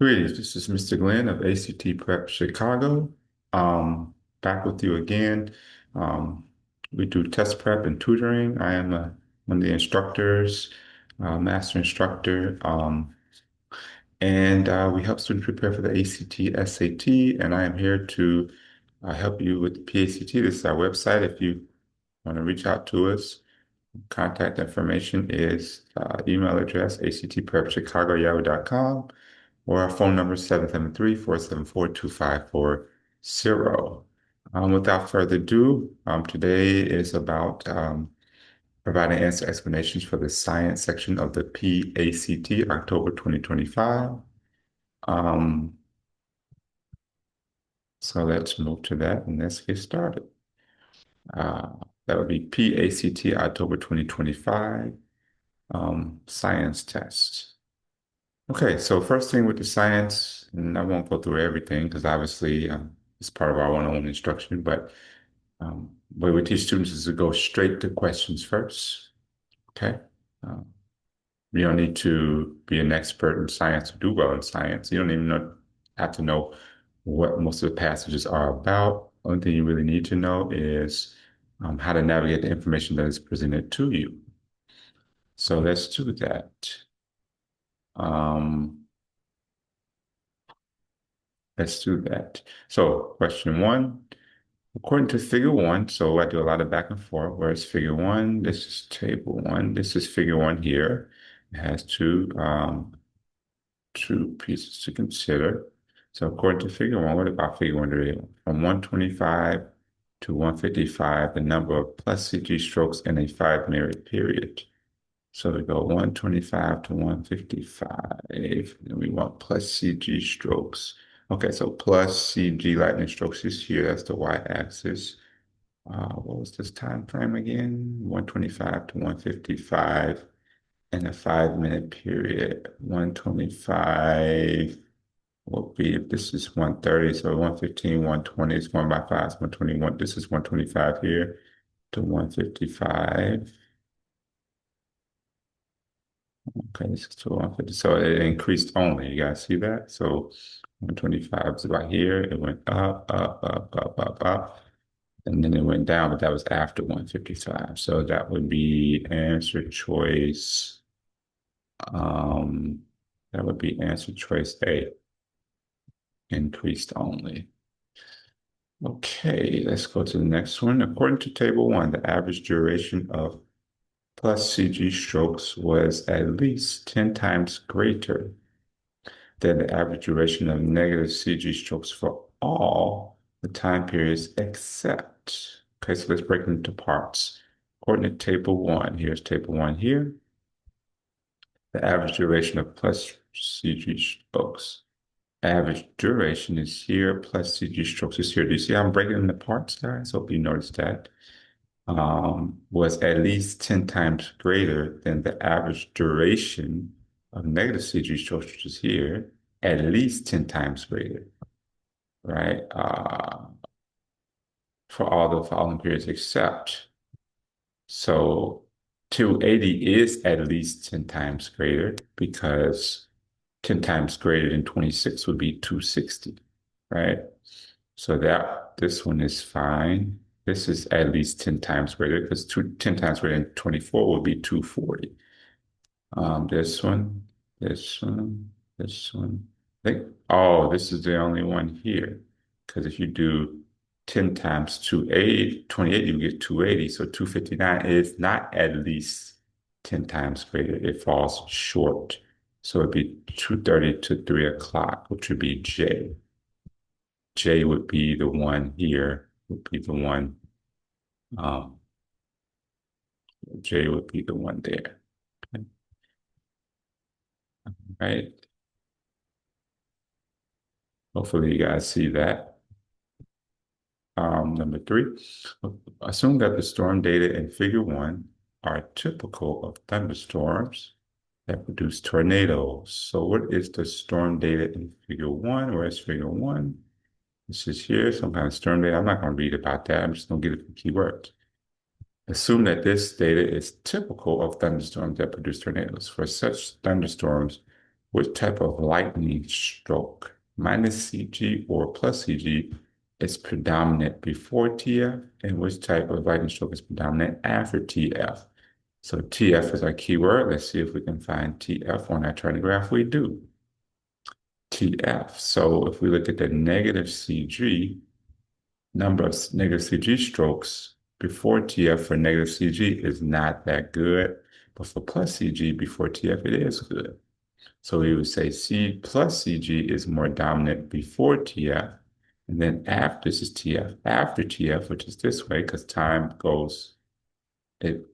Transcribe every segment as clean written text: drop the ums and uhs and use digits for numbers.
Greetings, this is Mr. Glenn of ACT Prep Chicago. Back with you again. Um, we do test prep and tutoring. I am one of the instructors, master instructor, and we help students prepare for the ACT, SAT, and I am here to help you with the PACT. This is our website. If you want to reach out to us, contact information is email address actprepchicago@yahoo.com, or our phone number is 773-474-2540. Without further ado, today is about providing answer explanations for the science section of the PACT October 2025. Um, so let's move to that and let's get started. Uh, that would be PACT October 2025 science test. Okay, so first thing with the science, and I won't go through everything because obviously it's part of our one-on-one instruction, but what we teach students is to go straight to questions first. Okay. Um, you don't need to be an expert in science or do well in science. You don't even have to know what most of the passages are about. Only thing you really need to know is how to navigate the information that is presented to you. So let's do that. Um, let's do that. So question one, according to figure one, so I do a lot of back and forth. Where's figure one? This is table one. This is figure one here. It has two pieces to consider. So according to figure one, what about figure one today? From 125 to 155, the number of plus CG strokes in a 5-minute period. So we go 125 to 155, and we want plus CG strokes. Okay, so plus CG lightning strokes is here. That's the y-axis. What was this time frame again? 125 to 155 in a 5-minute period. 125 will be, if this is 130, so 115, 120 is going by 5, it's 121. This is 125 here to 155. Okay, this is to 150. So it increased only. You guys see that? So 125 is about here. It went up, up, up, up, up, up. And then it went down, but that was after 155. So that would be answer choice. Um, that would be answer choice A, increased only. Okay, let's go to the next one. According to table one, the average duration of plus CG strokes was at least 10 times greater than the average duration of negative CG strokes for all the time periods except. Okay, so let's break it into parts. According to table one, here's table one here. The average duration of plus CG strokes. Average duration is here, plus CG strokes is here. Do you see how I'm breaking it into parts, guys? Hope you noticed that. Was at least 10 times greater than the average duration of negative CG strokes, which is here, at least 10 times greater, right? For all the following periods except. So 280 is at least 10 times greater because 10 times greater than 26 would be 260, right? So that this one is fine. This is at least 10 times greater because 10 times greater than 24 would be 240. This one, this one, this one. Oh, this is the only one here. Because if you do 10 times 280, 28, you get 280. So 259 is not at least 10 times greater. It falls short. So it'd be 230 to 3 o'clock, which would be J. J would be the one here, would be the one, um, J would be the one there. Okay. Right? Hopefully you guys see that. Number three, assume that the storm data in figure one are typical of thunderstorms that produce tornadoes. So what is the storm data in figure one? Where's figure one? This is here, some kind of storm data. I'm not going to read about that. I'm just going to give it the keywords. Assume that this data is typical of thunderstorms that produce tornadoes. For such thunderstorms, which type of lightning stroke, minus CG or plus CG, is predominant before TF, and which type of lightning stroke is predominant after TF? So TF is our keyword. Let's see if we can find TF on our turning graph. We do. TF. So if we look at the negative CG, number of negative CG strokes before TF for negative CG is not that good, but for plus CG before TF, it is good. So we would say C plus CG is more dominant before TF, and then after this is TF. After TF, which is this way, because it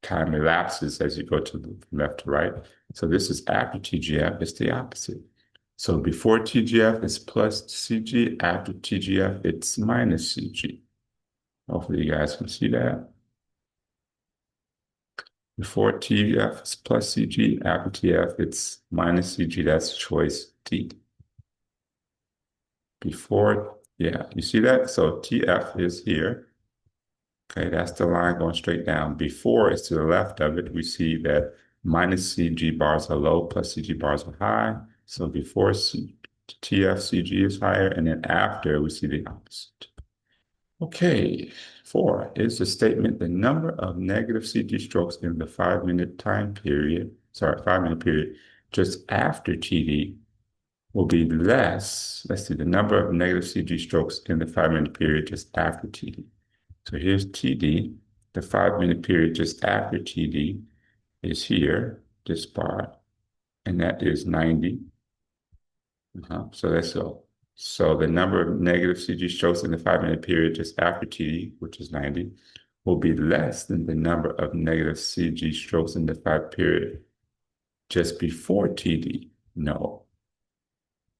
time elapses as you go from left to right. So this is after TGF, it's the opposite. So before TGF, it's plus CG. After TGF, it's minus CG. Hopefully you guys can see that. Before TF, it's plus CG. After TF, it's minus CG. That's choice D. Before, yeah, you see that? So TF is here. Okay, that's the line going straight down. Before it's to the left of it, we see that minus CG bars are low, plus CG bars are high. So before TF, CG is higher, and then after we see the opposite. Okay, 4 is the statement the number of negative CG strokes in the 5-minute time period, 5-minute period, just after TD will be less. Let's see, the number of negative CG strokes in the 5-minute period just after TD. So here's TD. The 5-minute period just after TD is here, this bar, and that is 90. So let's go. So the number of negative CG strokes in the 5-minute period just after TD, which is 90, will be less than the number of negative CG strokes in the 5 period just before TD. No.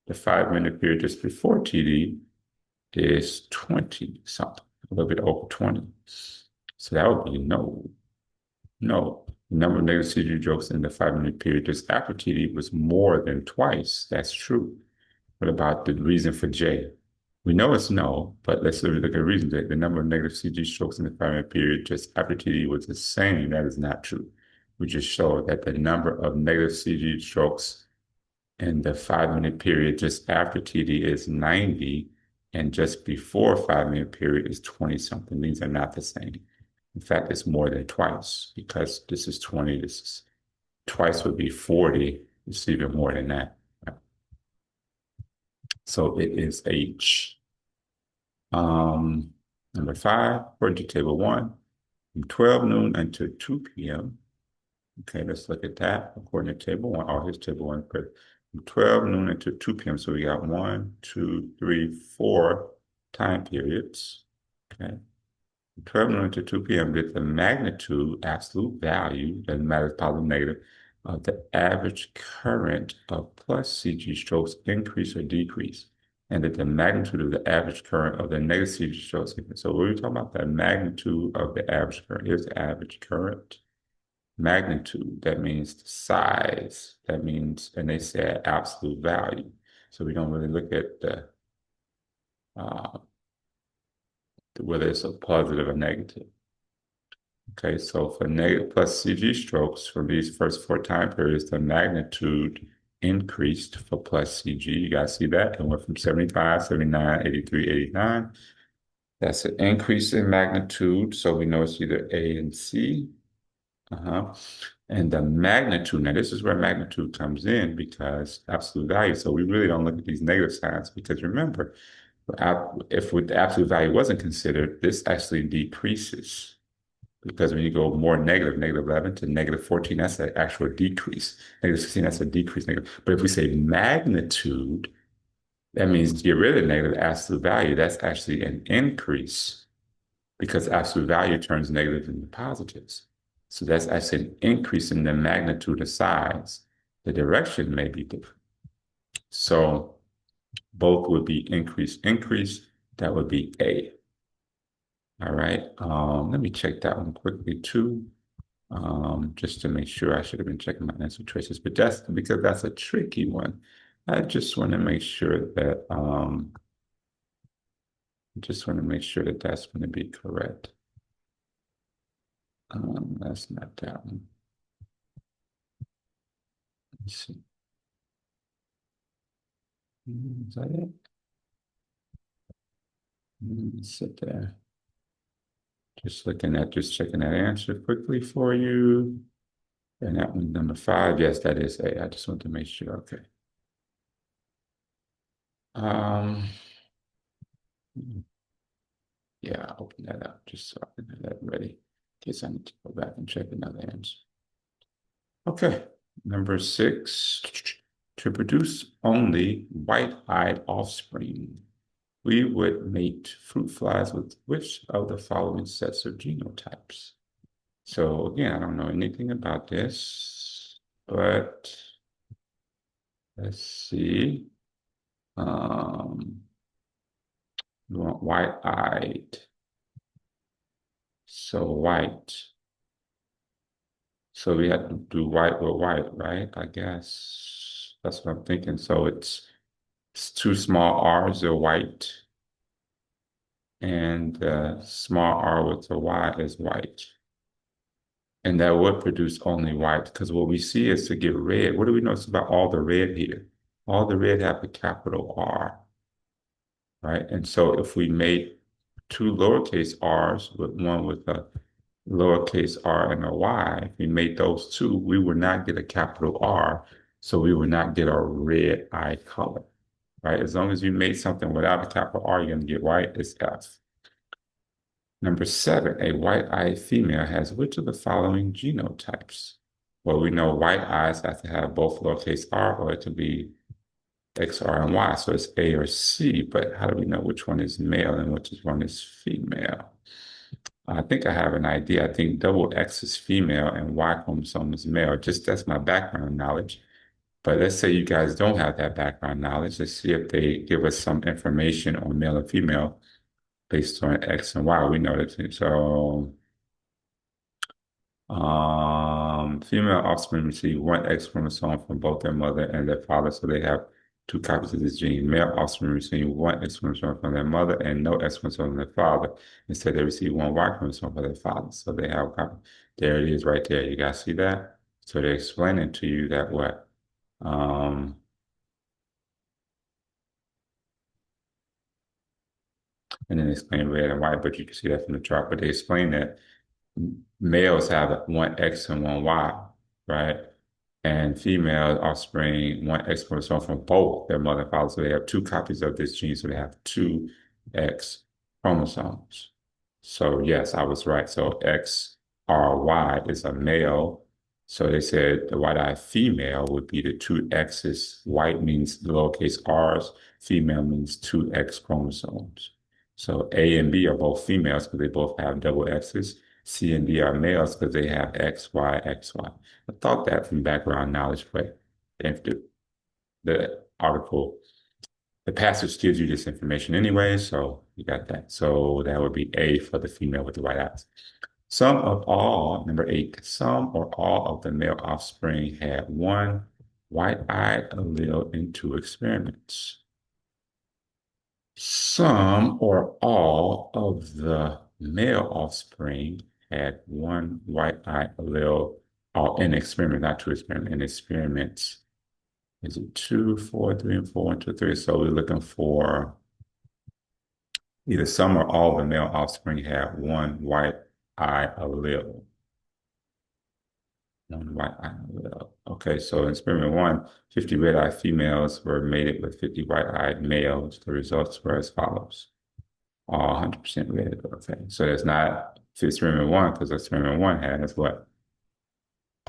The 5-minute period just before TD is 20 something, a little bit over 20. So that would be no. No. The number of negative CG strokes in the 5-minute period just after TD was more than twice. That's true. What about the reason for J? We know it's no, but let's look at the reason. The number of negative CG strokes in the 5-minute period just after TD was the same. That is not true. We just showed that the number of negative CG strokes in the 5-minute period just after TD is 90, and just before 5-minute period is 20 something. These are not the same. In fact, it's more than twice because this is 20. This is twice would be 40. It's even more than that. So it is H. Number 5, according to table 1, from 12 noon until 2 p.m. Okay, let's look at that according to table 1. Oh, here's table 1. From 12 noon until 2 p.m. So we got 1, 2, 3, 4 time periods. Okay. 12 noon to 2 p.m. get the magnitude, absolute value, doesn't matter if it's positive or negative, of the average current of plus CG strokes increase or decrease, and that the magnitude of the average current of the negative CG strokes. So we're talking about the magnitude of the average current. Here's the average current. Magnitude, that means the size. That means, and they said absolute value. So we don't really look at the whether it's a positive or negative. Okay, so for negative plus CG strokes for these first 4 time periods, the magnitude increased for plus CG. You guys see that? It went from 75, 79, 83, 89. That's an increase in magnitude. So we know it's either A and C. And the magnitude, now this is where magnitude comes in because absolute value. So we really don't look at these negative signs because remember, if the absolute value wasn't considered, this actually decreases because when you go more negative, negative 11 to negative 14, that's an actual decrease. Negative 16, that's a decrease. Negative. But if we say magnitude, that means get rid of negative absolute value. That's actually an increase because absolute value turns negative into positives. So that's actually an increase in the magnitude of size. The direction may be different. So both would be increase, increase. That would be A. All right. Let me check that one quickly too. Just to make sure. I should have been checking my answer choices, but that's because that's a tricky one. I just want to make sure that that's going to be correct. That's not that one. Let's see. Is that it? Sit there. Just checking that answer quickly for you. And that one, number five. Yes, that is A. I just want to make sure. Okay. Um, yeah, I'll open that up just so I can have that ready in case I need to go back and check another answer. Okay. Number six, to produce only white-eyed offspring, we would mate fruit flies with which of the following sets of genotypes? So again, I don't know anything about this, but let's see. Um, we want white-eyed. So white. So we have to do white with white, right? I guess that's what I'm thinking. So it's two small R's are white, and the small R with the Y is white. And that would produce only white because what we see is to get red. What do we notice about all the red here? All the red have a capital R, right? And so if we made two lowercase r's with one with a lowercase r and a y, if we made those two, we would not get a capital R. So we would not get a red eye color, right? As long as you made something without a capital R, you're going to get white. It's F. Number seven, a white-eyed female has which of the following genotypes? Well, we know white eyes have to have both lowercase r or it could be X, R, and Y. So it's A or C, but how do we know which one is male and which one is female? I think I have an idea. I think double X is female and Y chromosome is male. Just that's my background knowledge. But let's say you guys don't have that background knowledge. Let's see if they give us some information on male and female based on X and Y. We know that. So female offspring receive one X chromosome from both their mother and their father, so they have two copies of this gene. Male offspring receive one X chromosome from their mother and no X chromosome from their father. Instead, they receive one Y chromosome from their father, so they have a copy. There it is, right there. You guys see that? So they're explaining to you that what? Um, and then they explain red and white, but you can see that from the chart. But they explain that males have one X and one Y, right? And female offspring, one X chromosome from both their mother and father. So they have two copies of this gene, so they have two X chromosomes. So yes, I was right. So XRY is a male. So they said the white-eyed female would be the two X's. White means lowercase r's, female means two X chromosomes. So A and B are both females because they both have double X's. C and D are males because they have XY, XY. I thought that from background knowledge, but if the article, the passage gives you this information anyway, so you got that. So that would be A for the female with the white eyes. Some of all, number eight, some or all of the male offspring had one white-eyed allele in two experiments. Some or all of the male offspring had one white-eye allele in experiment, not two experiments, in experiments. Is it two, four, three, and four, one, two, three? So we're looking for either some or all of the male offspring have one white-eye allele. One white-eye allele. Okay, so in experiment one, 50 red-eyed females were mated with 50 white-eyed males. The results were as follows. All 100% red. Okay. So it's not experiment one because experiment one has what?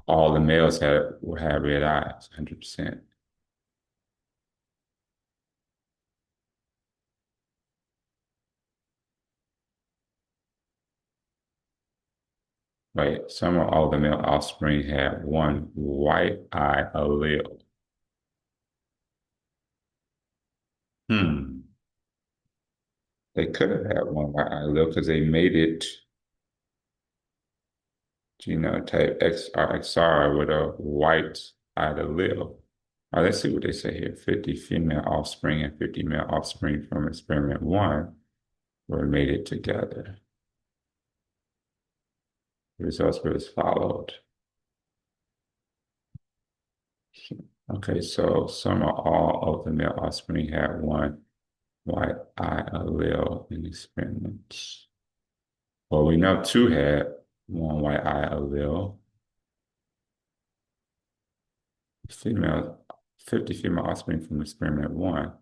All the males had red eyes, 100%. Right. Some or all the male offspring had one white eye allele. Hmm. They could have had one white eye allele because they made it genotype XR with a white eye allele. All right, let's see what they say here. 50 female offspring and 50 male offspring from experiment one were mated together. The results were as followed. Okay, so some or all of the male offspring had one white eye allele in experiments. Well, we know two had one white eye allele. Female, 50 female offspring from experiment one,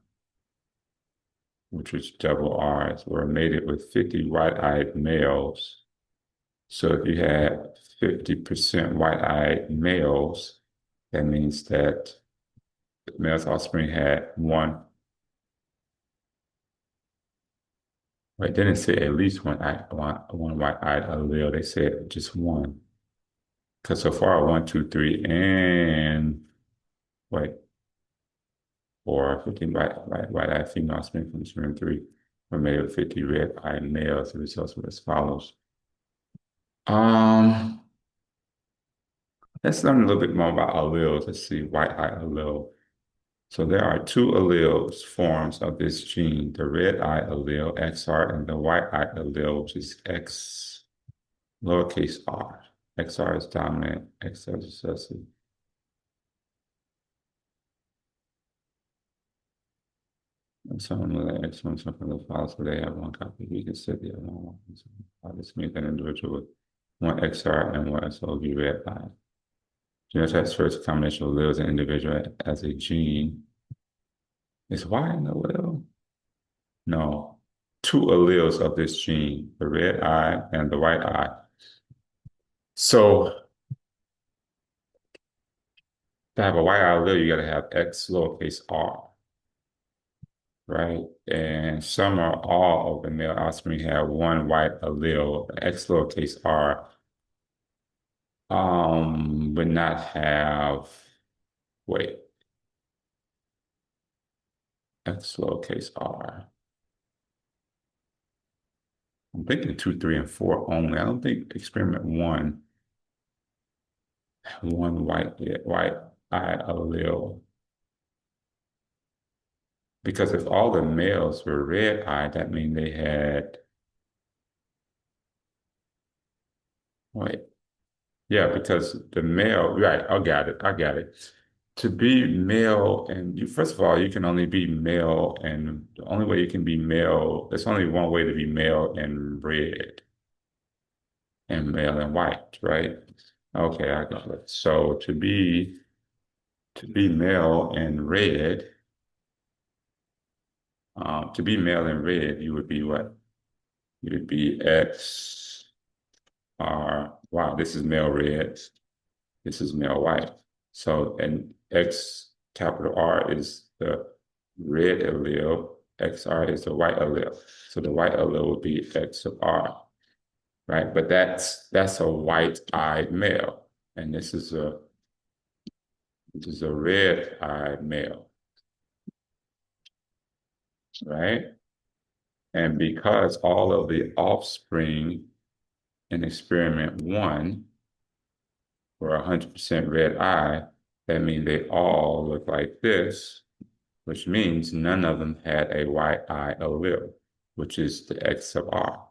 which was double R's, were mated with 50 white-eyed males. So if you had 50% white-eyed males, that means that the male's offspring had one. Wait, they didn't say at least one white-eyed allele. They said just one. Because so far, one, two, three, and wait, four, 15 white-eyed female offspring from experiment three were made with 50 red-eyed males. The results were as follows. Um, let's learn a little bit more about alleles. Let's see, white-eye allele. So there are two alleles forms of this gene, the red eye allele, XR, and the white eye allele, which is X lowercase r. XR is dominant, XR is recessive. And someone with an X1, something that follows, so they have one copy. We can say the other one. This means an individual with one XR and one SOV red eye. Genotypes first combination of alleles in an individual as a gene. Is Y an allele? No, two alleles of this gene, the red eye and the white eye. So to have a white eye allele, you got to have X lowercase r, right? And some or all of the male offspring have one white allele, X lowercase r, would not have, wait, X lowercase r. I'm thinking two, three, and four only. I don't think experiment one white eye allele. Because if all the males were red-eyed, that means they had, wait, yeah, because the male, right, I got it. To be male, and you, first of all, you can only be male, and the only way you can be male, there's only one way to be male and red and male and white, right? Okay, I got it. So to be male and red, to be male and red, you would be what? You would be X R. Wow, this is male red. This is male white. So, and X capital R is the red allele, XR is the white allele. So the white allele would be X of R, right? But that's a white-eyed male, and this is a red-eyed male, right? And because all of the offspring in experiment one were 100% red eye, that means they all look like this, which means none of them had a white eye allele, which is the X of R.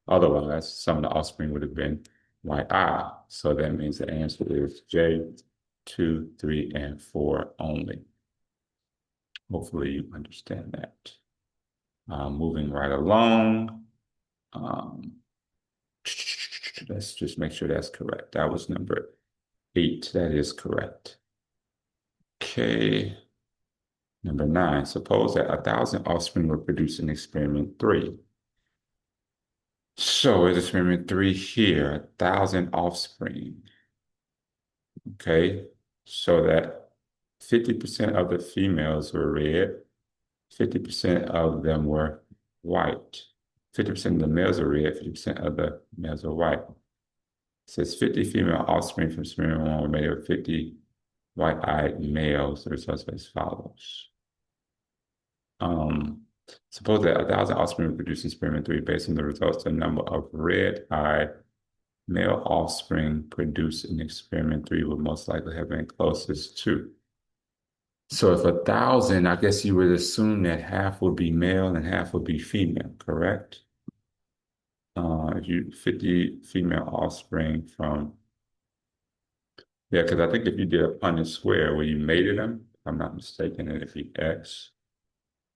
Otherwise, some of the offspring would have been white eye. So that means the answer is J, 2, 3, and 4 only. Hopefully you understand that. Moving right along. Um, let's just make sure that's correct. That was number 8. That is correct. Okay. Number 9, suppose that 1,000 offspring were produced in experiment 3. So it's experiment 3 here, 1,000 offspring. Okay. So that 50% of the females were red, 50% of them were white. 50% of the males are red, 50% of the males are white. It says 50 female offspring from experiment 1 were made of 50 white-eyed males. The results are as follows. Um, suppose that 1,000 offspring were produced in experiment 3 based on the results, the number of red-eyed male offspring produced in experiment 3 would most likely have been closest to. So if 1,000, I guess you would assume that half would be male and half would be female, correct? If you 50 female offspring from Yeah, because I think if you did a Punnett square where you mated them, if I'm not mistaken, it'd be X,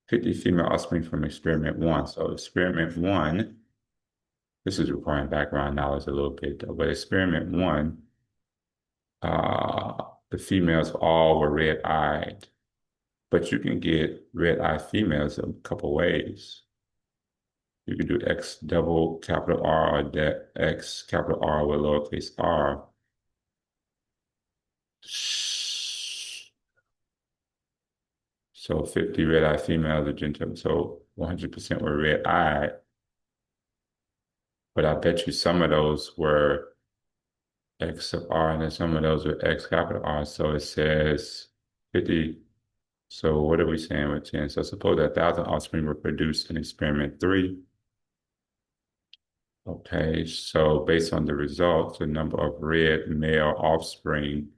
50 female offspring from experiment one. So experiment one, this is requiring background knowledge a little bit though, but experiment one, the females all were red-eyed, but you can get red-eyed females a couple ways. You can do X double capital R or X capital R with lowercase r. So 50 red-eyed females are genital. So 100% were red-eyed, but I bet you some of those were X sub R and then some of those were X capital R. So it says 50. So what are we saying with 10? So suppose that 1,000 offspring were produced in experiment three. Okay, so based on the results, the number of red male offspring,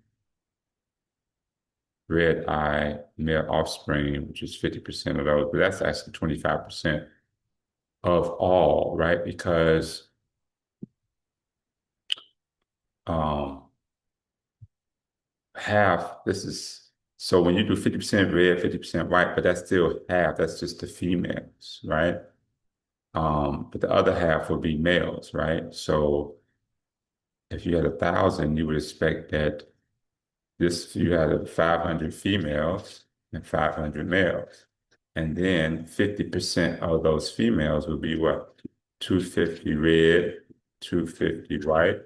red eye male offspring, which is 50% of those, but that's actually 25% of all, right? Because um, half, this is, so when you do 50% red, 50% white, but that's still half, that's just the females, right? But the other half will be males, right? So if you had 1,000, you would expect that you had 500 females and 500 males. And then 50% of those females would be what? 250 red, 250 white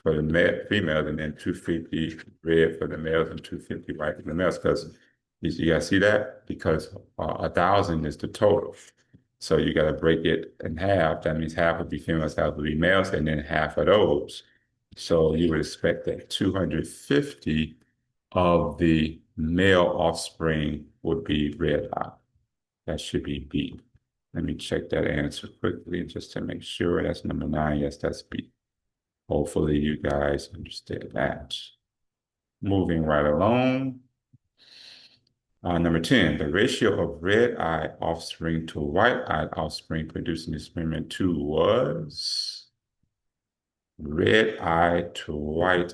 for the females, and then 250 red for the males and 250 white for the males. Because you guys see that? Because 1,000 is the total. So you got to break it in half. That means half would be females, half would be males, and then half of those. So you would expect that 250 of the male offspring would be red eye. That should be B. Let me check that answer quickly just to make sure. That's number 9. Yes, that's B. Hopefully you guys understand that. Moving right along. Number 10, the ratio of red-eyed offspring to white-eyed offspring produced in experiment 2 was red-eyed to white.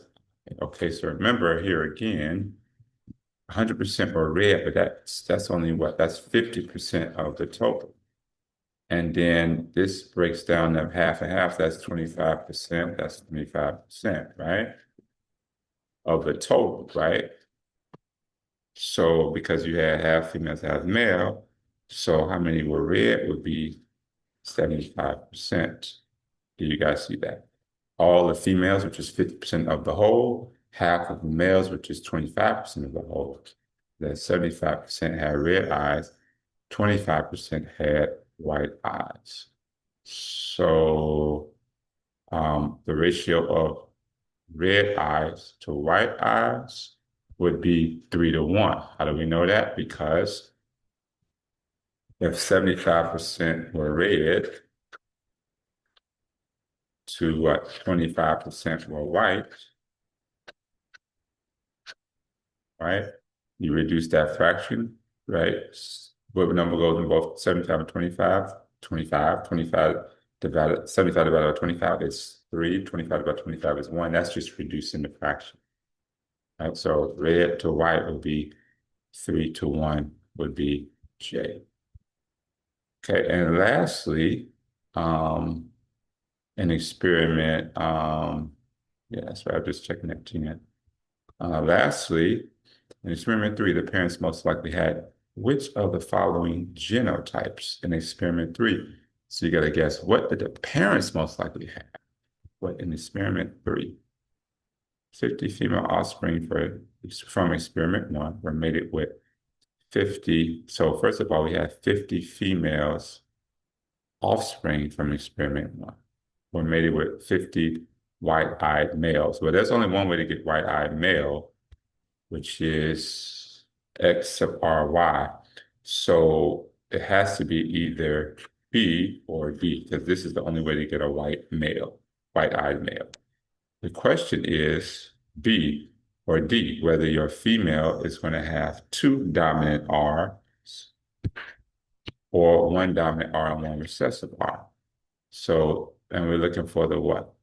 Okay, so remember here again, 100% were red, but that's only what? That's 50% of the total. And then this breaks down to half and half. That's 25%. That's 25%, right? Of the total, right? So because you had half females, half male, so how many were red would be 75%. Do you guys see that? All the females, which is 50% of the whole, half of the males, which is 25% of the whole. That 75% had red eyes, 25% had white eyes. So the ratio of red eyes to white eyes would be 3 to 1. How do we know that? Because if 75% were red to what 25% were white, right? You reduce that fraction, right? What number goes in both 75 and 25? 25. 25 divided 75 divided by 25 is 3. 25 divided by 25 is 1. That's just reducing the fraction. Right? So red to white would be 3 to 1 would be J. Okay, and lastly, an experiment. Yeah, that's right. I'm just checking that 10. Lastly, in experiment 3, the parents most likely had which of the following genotypes in experiment 3? So you got to guess, what did the parents most likely have? What in experiment 3? 50 female offspring from experiment 1 were mated with 50. So first of all, we have 50 females offspring from experiment 1 were mated with 50 white-eyed males. Well, there's only one way to get white-eyed male, which is X sub RY. So it has to be either B or D, because this is the only way to get a white-eyed male. The question is B or D, whether your female is going to have 2 dominant R's or 1 dominant R and 1 recessive R. So, and we're looking for the what?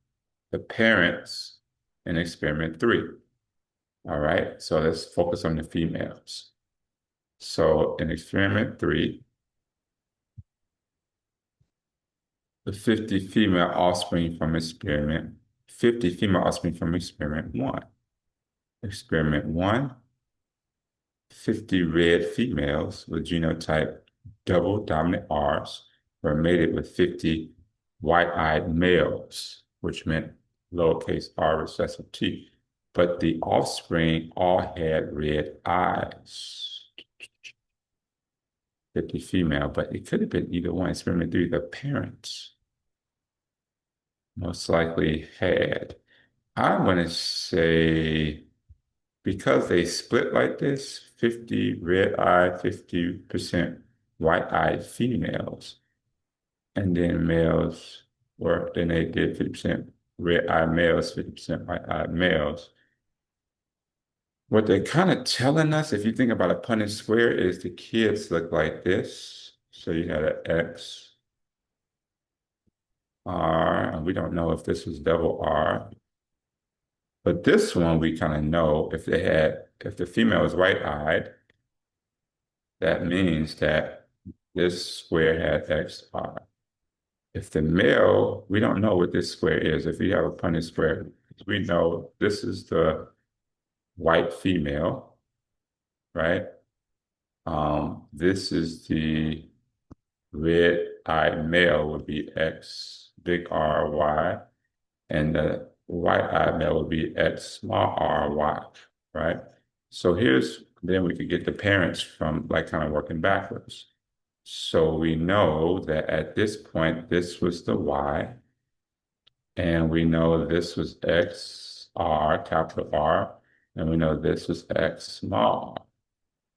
The parents in experiment 3. All right, so let's focus on the females. So in experiment three, the 50 female offspring from experiment, 50 female offspring from experiment one. Experiment one, 50 red females with genotype double dominant Rs were mated with 50 white-eyed males, which meant lowercase r recessive T. But the offspring all had red eyes. 50 female, but it could have been either one. Experiment three, the parents most likely had. I'm going to say because they split like this, 50 red-eyed, 50% white-eyed females, and then males were, then they did 50% red-eyed males, 50% white-eyed males. What they're kind of telling us, if you think about a Punnett square, is the kids look like this. So you had an X, R, and we don't know if this was double R. But this one we kind of know if they had, if the female was white-eyed, that means that this square had XR. If the male, we don't know what this square is. If we have a Punnett square, we know this is the white female, right? This is the red-eyed male would be X big R Y, and the white-eyed male would be X small r Y, right? So then we could get the parents from like kind of working backwards. So we know that at this point, this was the Y, and we know this was X R, capital R, and we know this was X small r.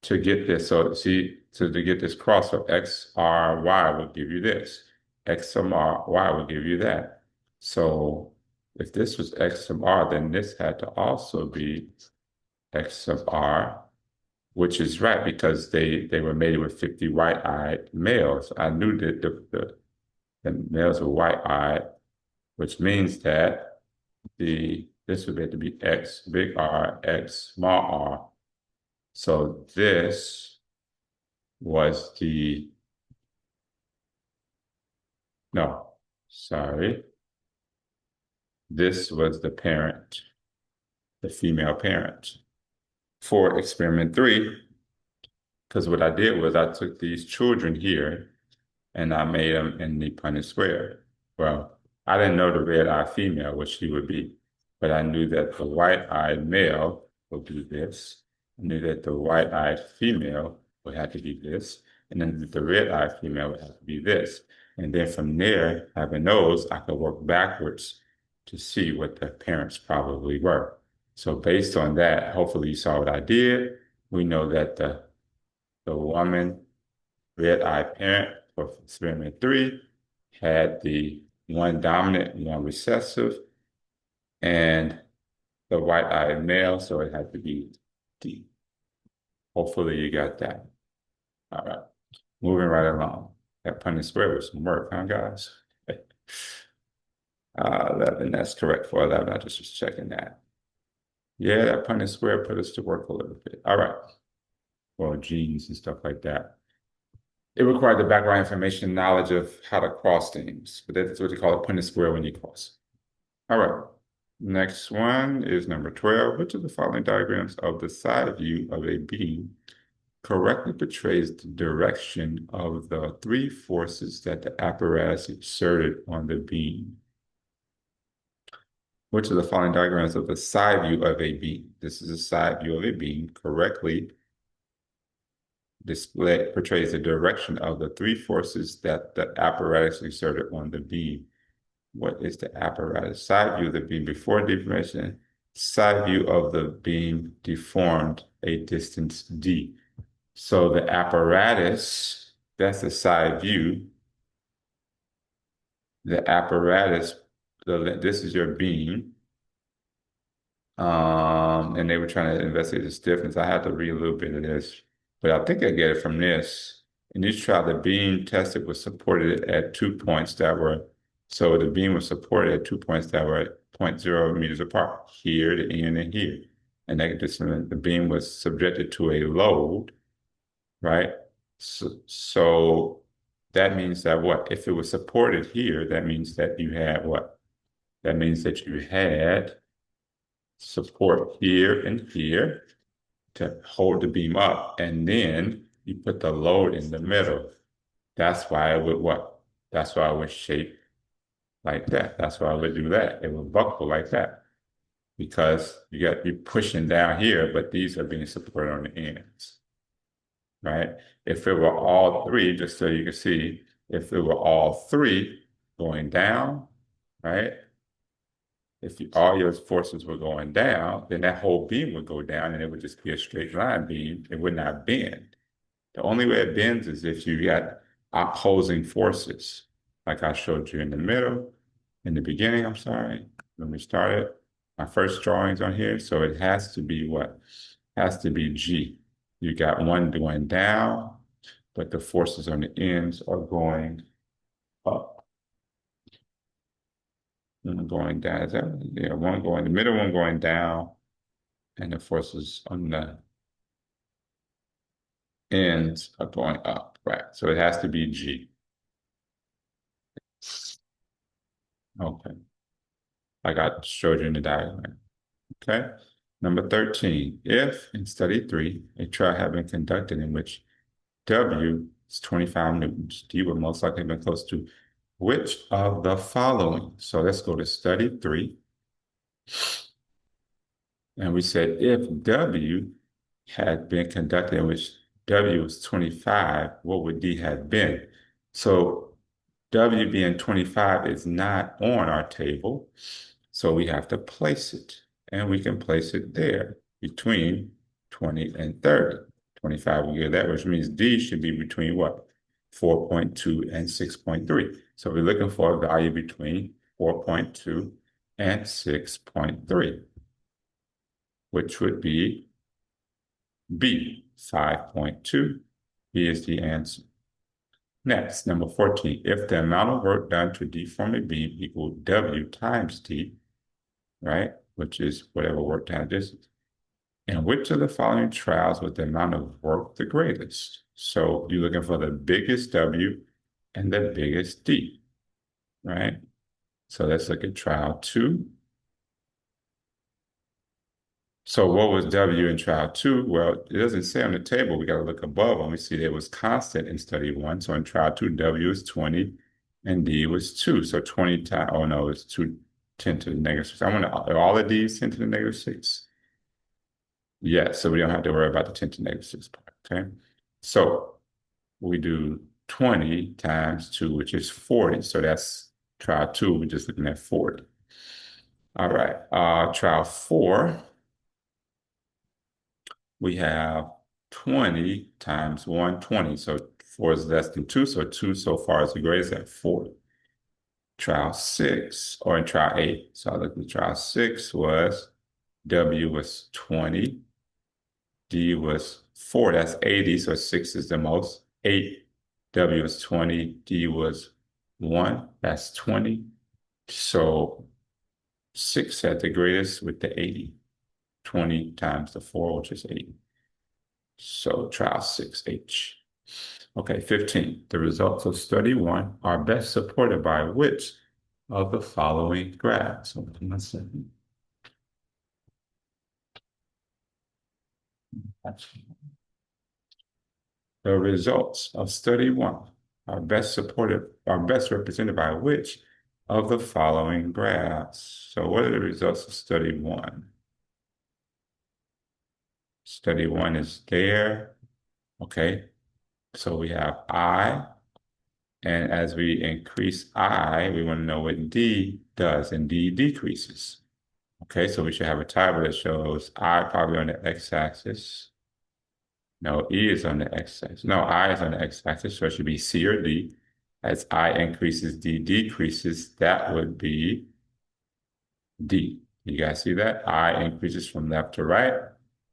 To get this, so see, to get this cross of X R Y will give you this. X sum R Y will give you that. So if this was X sub R, then this had to also be X sub R, which is right because they were mated with 50 white-eyed males. I knew that the males were white-eyed, which means that this would have to be X big R, X small r. So this was no, sorry. This was the parent, the female parent. For experiment three, because what I did was I took these children here and I made them in the Punnett square. Well, I didn't know the red-eyed female, what she would be, but I knew that the white-eyed male would be this. I knew that the white-eyed female would have to be this, and then the red-eyed female would have to be this. And then from there, having those, I could work backwards to see what the parents probably were. So based on that, hopefully you saw what I did. We know that the woman red-eyed parent for experiment three had the one dominant, one recessive, and the white-eyed male, so it had to be D. Hopefully you got that. All right, moving right along. That Punnett square was some work, huh, guys? 11, that's correct for 11. I just was checking that. Yeah, that Punnett square put us to work a little bit. All right. Well, genes and stuff like that. It required the background information and knowledge of how to cross things, but that's what they call a Punnett square when you cross. All right. Next one is number 12. Which of the following diagrams of the side view of a beam correctly portrays the direction of the three forces that the apparatus exerted on the beam? Which of the following diagrams of the side view of a beam? This is a side view of a beam correctly portrays the direction of the three forces that the apparatus exerted on the beam. What is the apparatus? Side view of the beam before deformation. Side view of the beam deformed a distance D. So the apparatus, that's the side view. The apparatus, this is your beam. And they were trying to investigate the stiffness. I had to read a little bit of this, but I think I get it from this. In each trial, the beam tested was supported at 2 points that were, so the beam was supported at 2 points that were 0.0 meters apart, here, the end, and here. and the beam was subjected to a load, right? So that means that what? If it was supported here, that means that you had what? That means that you had support here and here to hold the beam up, and then you put the load in the middle. That's why it would what? That's why it would shape like that. That's why I would do that. It would buckle like that because you're pushing down here, but these are being supported on the ends, right? If it were all three, just so you can see, if it were all three going down, right? If all your forces were going down, then that whole beam would go down and it would just be a straight line beam. It would not bend. The only way it bends is if you got opposing forces, like I showed you in the middle, in the beginning, I'm sorry, when we started, my first drawings on here. So it has to be what? Has to be G. You got one going down, but the forces on the ends are going up. One going down. Is that, yeah, one going, the middle one going down, and the forces on the ends are going up, right? So it has to be G. Okay. Like I showed you in the diagram. Okay. Number 13, if in study 3, a trial had been conducted in which W is 25 newtons, D would most likely have been close to which of the following? So let's go to study 3. And we said if W had been conducted in which W was 25, what would D have been? So W being 25 is not on our table. So we have to place it. And we can place it there between 20 and 30. 25 will give that, which means D should be between what? 4.2 and 6.3. So we're looking for a value between 4.2 and 6.3, which would be B, 5.2. B is the answer. Next, number 14, if the amount of work done to deform a beam equal W times D, right, which is whatever work time this is, and which of the following trials was the amount of work the greatest? So you're looking for the biggest W and the biggest D, right? So let's look at trial 2. So what was W in trial 2? Well, it doesn't say on the table. We got to look above and we see that it was constant in study 1. So in trial 2, W is 20 and D was 2. So 20 times, oh no, it's 2, 10 to the negative 6. I want to, are all of these 10 to the negative 6? Yeah, so we don't have to worry about the 10 to the negative 6 part, okay? So we do 20 times 2, which is 40. So that's trial 2. We're just looking at 40. All right, trial 4. We have 20 times 120. So 4 is less than 2. So 2 so far is the greatest at 40. Trial 6, or in trial 8. So I looked at trial 6 was W was 20. D was 4. That's 80. So 6 is the most. 8. W was 20. D was 1. That's 20. So 6 had the greatest with the 80. 20 times the 4, which is 80. So trial 6H. Okay, 15. The results of study 1 are best supported by which of the following graphs? Hold on a second. The results of study 1 are best represented by which of the following graphs? So what are the results of study 1? Study 1 is there. Okay, so we have I. And as we increase I, we want to know what D does, and D decreases. Okay, so we should have a table that shows I probably on the x-axis. No, E is on the x-axis. No, I is on the x-axis, so it should be C or D. As I increases, D decreases, that would be D. You guys see that? I increases from left to right.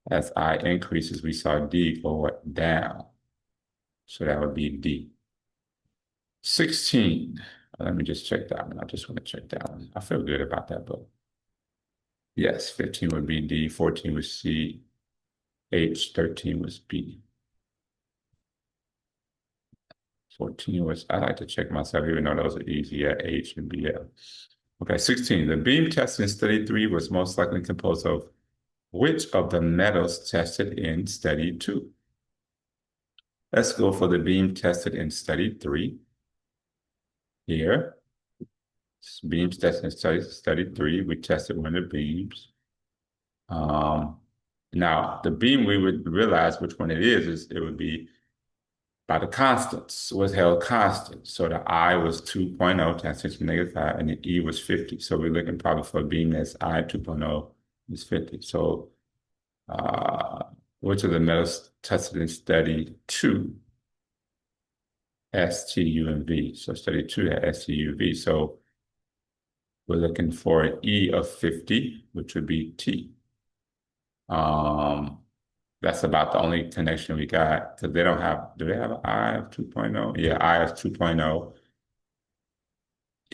As I increases, we saw D go down. So that would be D. 16. Let me just check that one. I just want to check that one. I feel good about that book. Yes, 15 would be D, 14 was C, H, 13 was B. 14 was, I like to check myself, even though those are easy at H and B. Yeah. Okay, 16. The beam tested in study three was most likely composed of which of the metals tested in study two? Let's go for the beam tested in study three here. Beams tested in study three. We tested one of the beams. Um, Now, the beam, we would realize which one it is it would be by the constants, was held constant. So the I was 2.0 times 10 to the negative 5, and the E was 50. So we're looking probably for a beam that's I 2.0 is 50. So uh, which of the metals tested in study two? S, T, U, and V. So study two had S, T, U, V. So we're looking for an E of 50, which would be T. Um, that's about the only connection we got because they don't have, do they have an I of 2.0? Yeah, I of 2.0.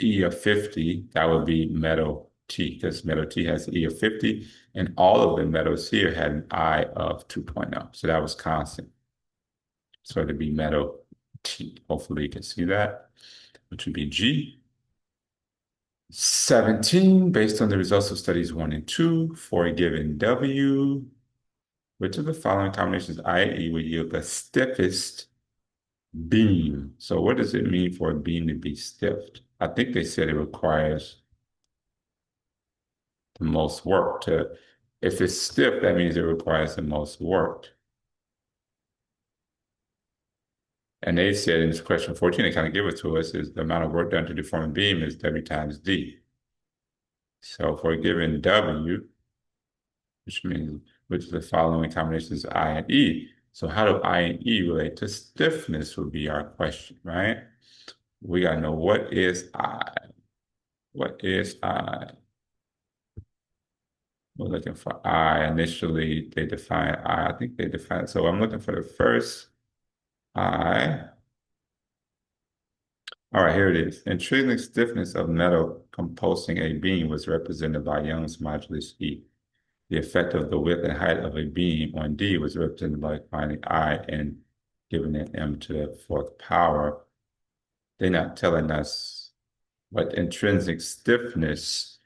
E of 50, that would be metal T because metal T has E of 50, and all of the metals here had an I of 2.0. So that was constant. So it'd be metal T. Hopefully you can see that, which would be G. 17, based on the results of studies one and two, for a given W, which of the following combinations I and E would yield the stiffest beam? So what does it mean for a beam to be stiff? I think they said it requires the most work to, if it's stiff, that means it requires the most work. And they said in this question 14, they kind of give it to us is the amount of work done to deform a beam is W times D. So for a given W, which of the following combinations I and E. So how do I and E relate to stiffness would be our question, right? We gotta know what is I. What is I? We're looking for I. Initially, they define I. I think they define, so I'm looking for the first I. All right, here it is. Intrinsic stiffness of metal composing a beam was represented by Young's modulus E. The effect of the width and height of a beam on D was represented by finding I and giving it M to the fourth power. They're not telling us what intrinsic stiffness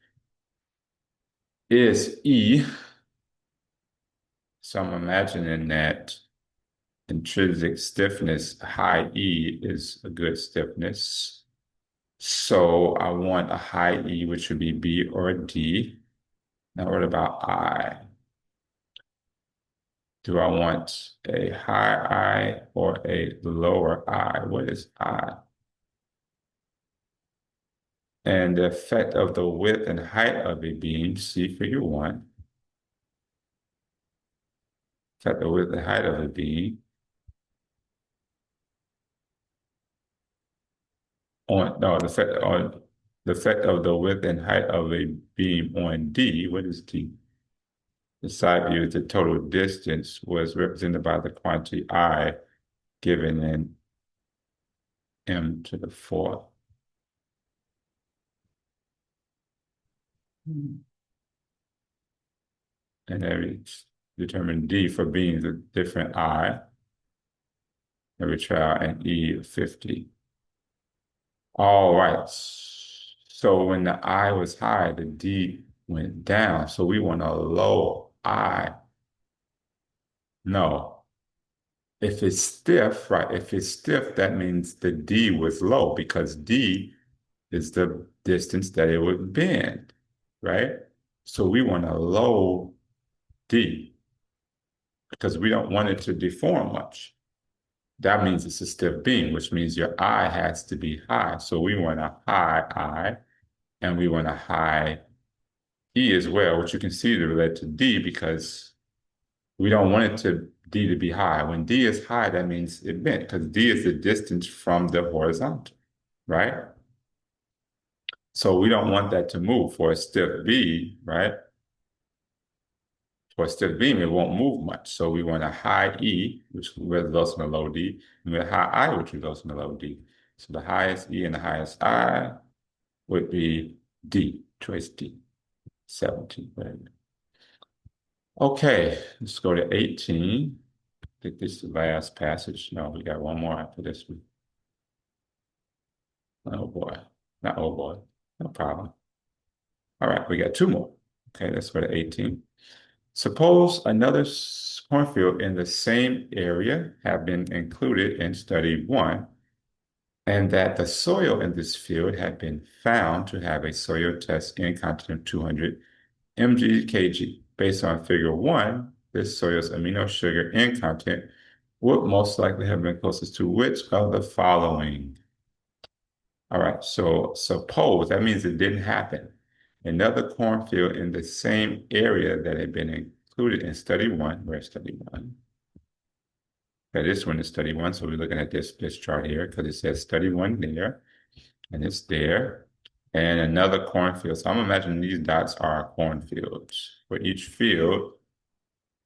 is E. So I'm imagining that intrinsic stiffness, high E, is a good stiffness. So I want a high E, which would be B or D. Now, what about I? Do I want a high I or a lower I? What is I? And the effect of the width and height of a beam, see figure one. Effect of the width and height of a beam on, no, the effect of the width and height of a beam on D. What is D? The side view, the total distance was represented by the quantity I given in M to the fourth. And every determine D for being a different I, every trial, and E of 50. All right. So when the I was high, the D went down. So we want a low I. No. If it's stiff, right? If it's stiff, that means the D was low because D is the distance that it would bend, right? So we want a low D because we don't want it to deform much. That means it's a stiff beam, which means your I has to be high. So we want a high I and we want a high E as well, which you can see to relate to D because we don't want it to D to be high. When D is high, that means it bent because D is the distance from the horizontal, right? So we don't want that to move for a stiff B, right? For a stiff beam, it won't move much. So we want a high E, which results in a low D, and a high I, which results in a low D. So the highest E and the highest I would be D, choice D. 17. Right. Okay, let's go to 18. I think this is the last passage. No, we got one more after this one. Oh boy. Not oh boy. No problem. All right, we got two more. Okay, let's go to 18. Suppose another cornfield in the same area have been included in study one, and that the soil in this field had been found to have a soil test in content of 200 mg/kg. Based on figure one, this soil's amino sugar in content would most likely have been closest to which of the following? All right, so suppose that means it didn't happen. Another cornfield in the same area that had been included in study one, where's study one? Okay, this one is study one, so we're looking at this chart here because it says study one there, and it's there. And another cornfield. So I'm imagining these dots are cornfields. For each field,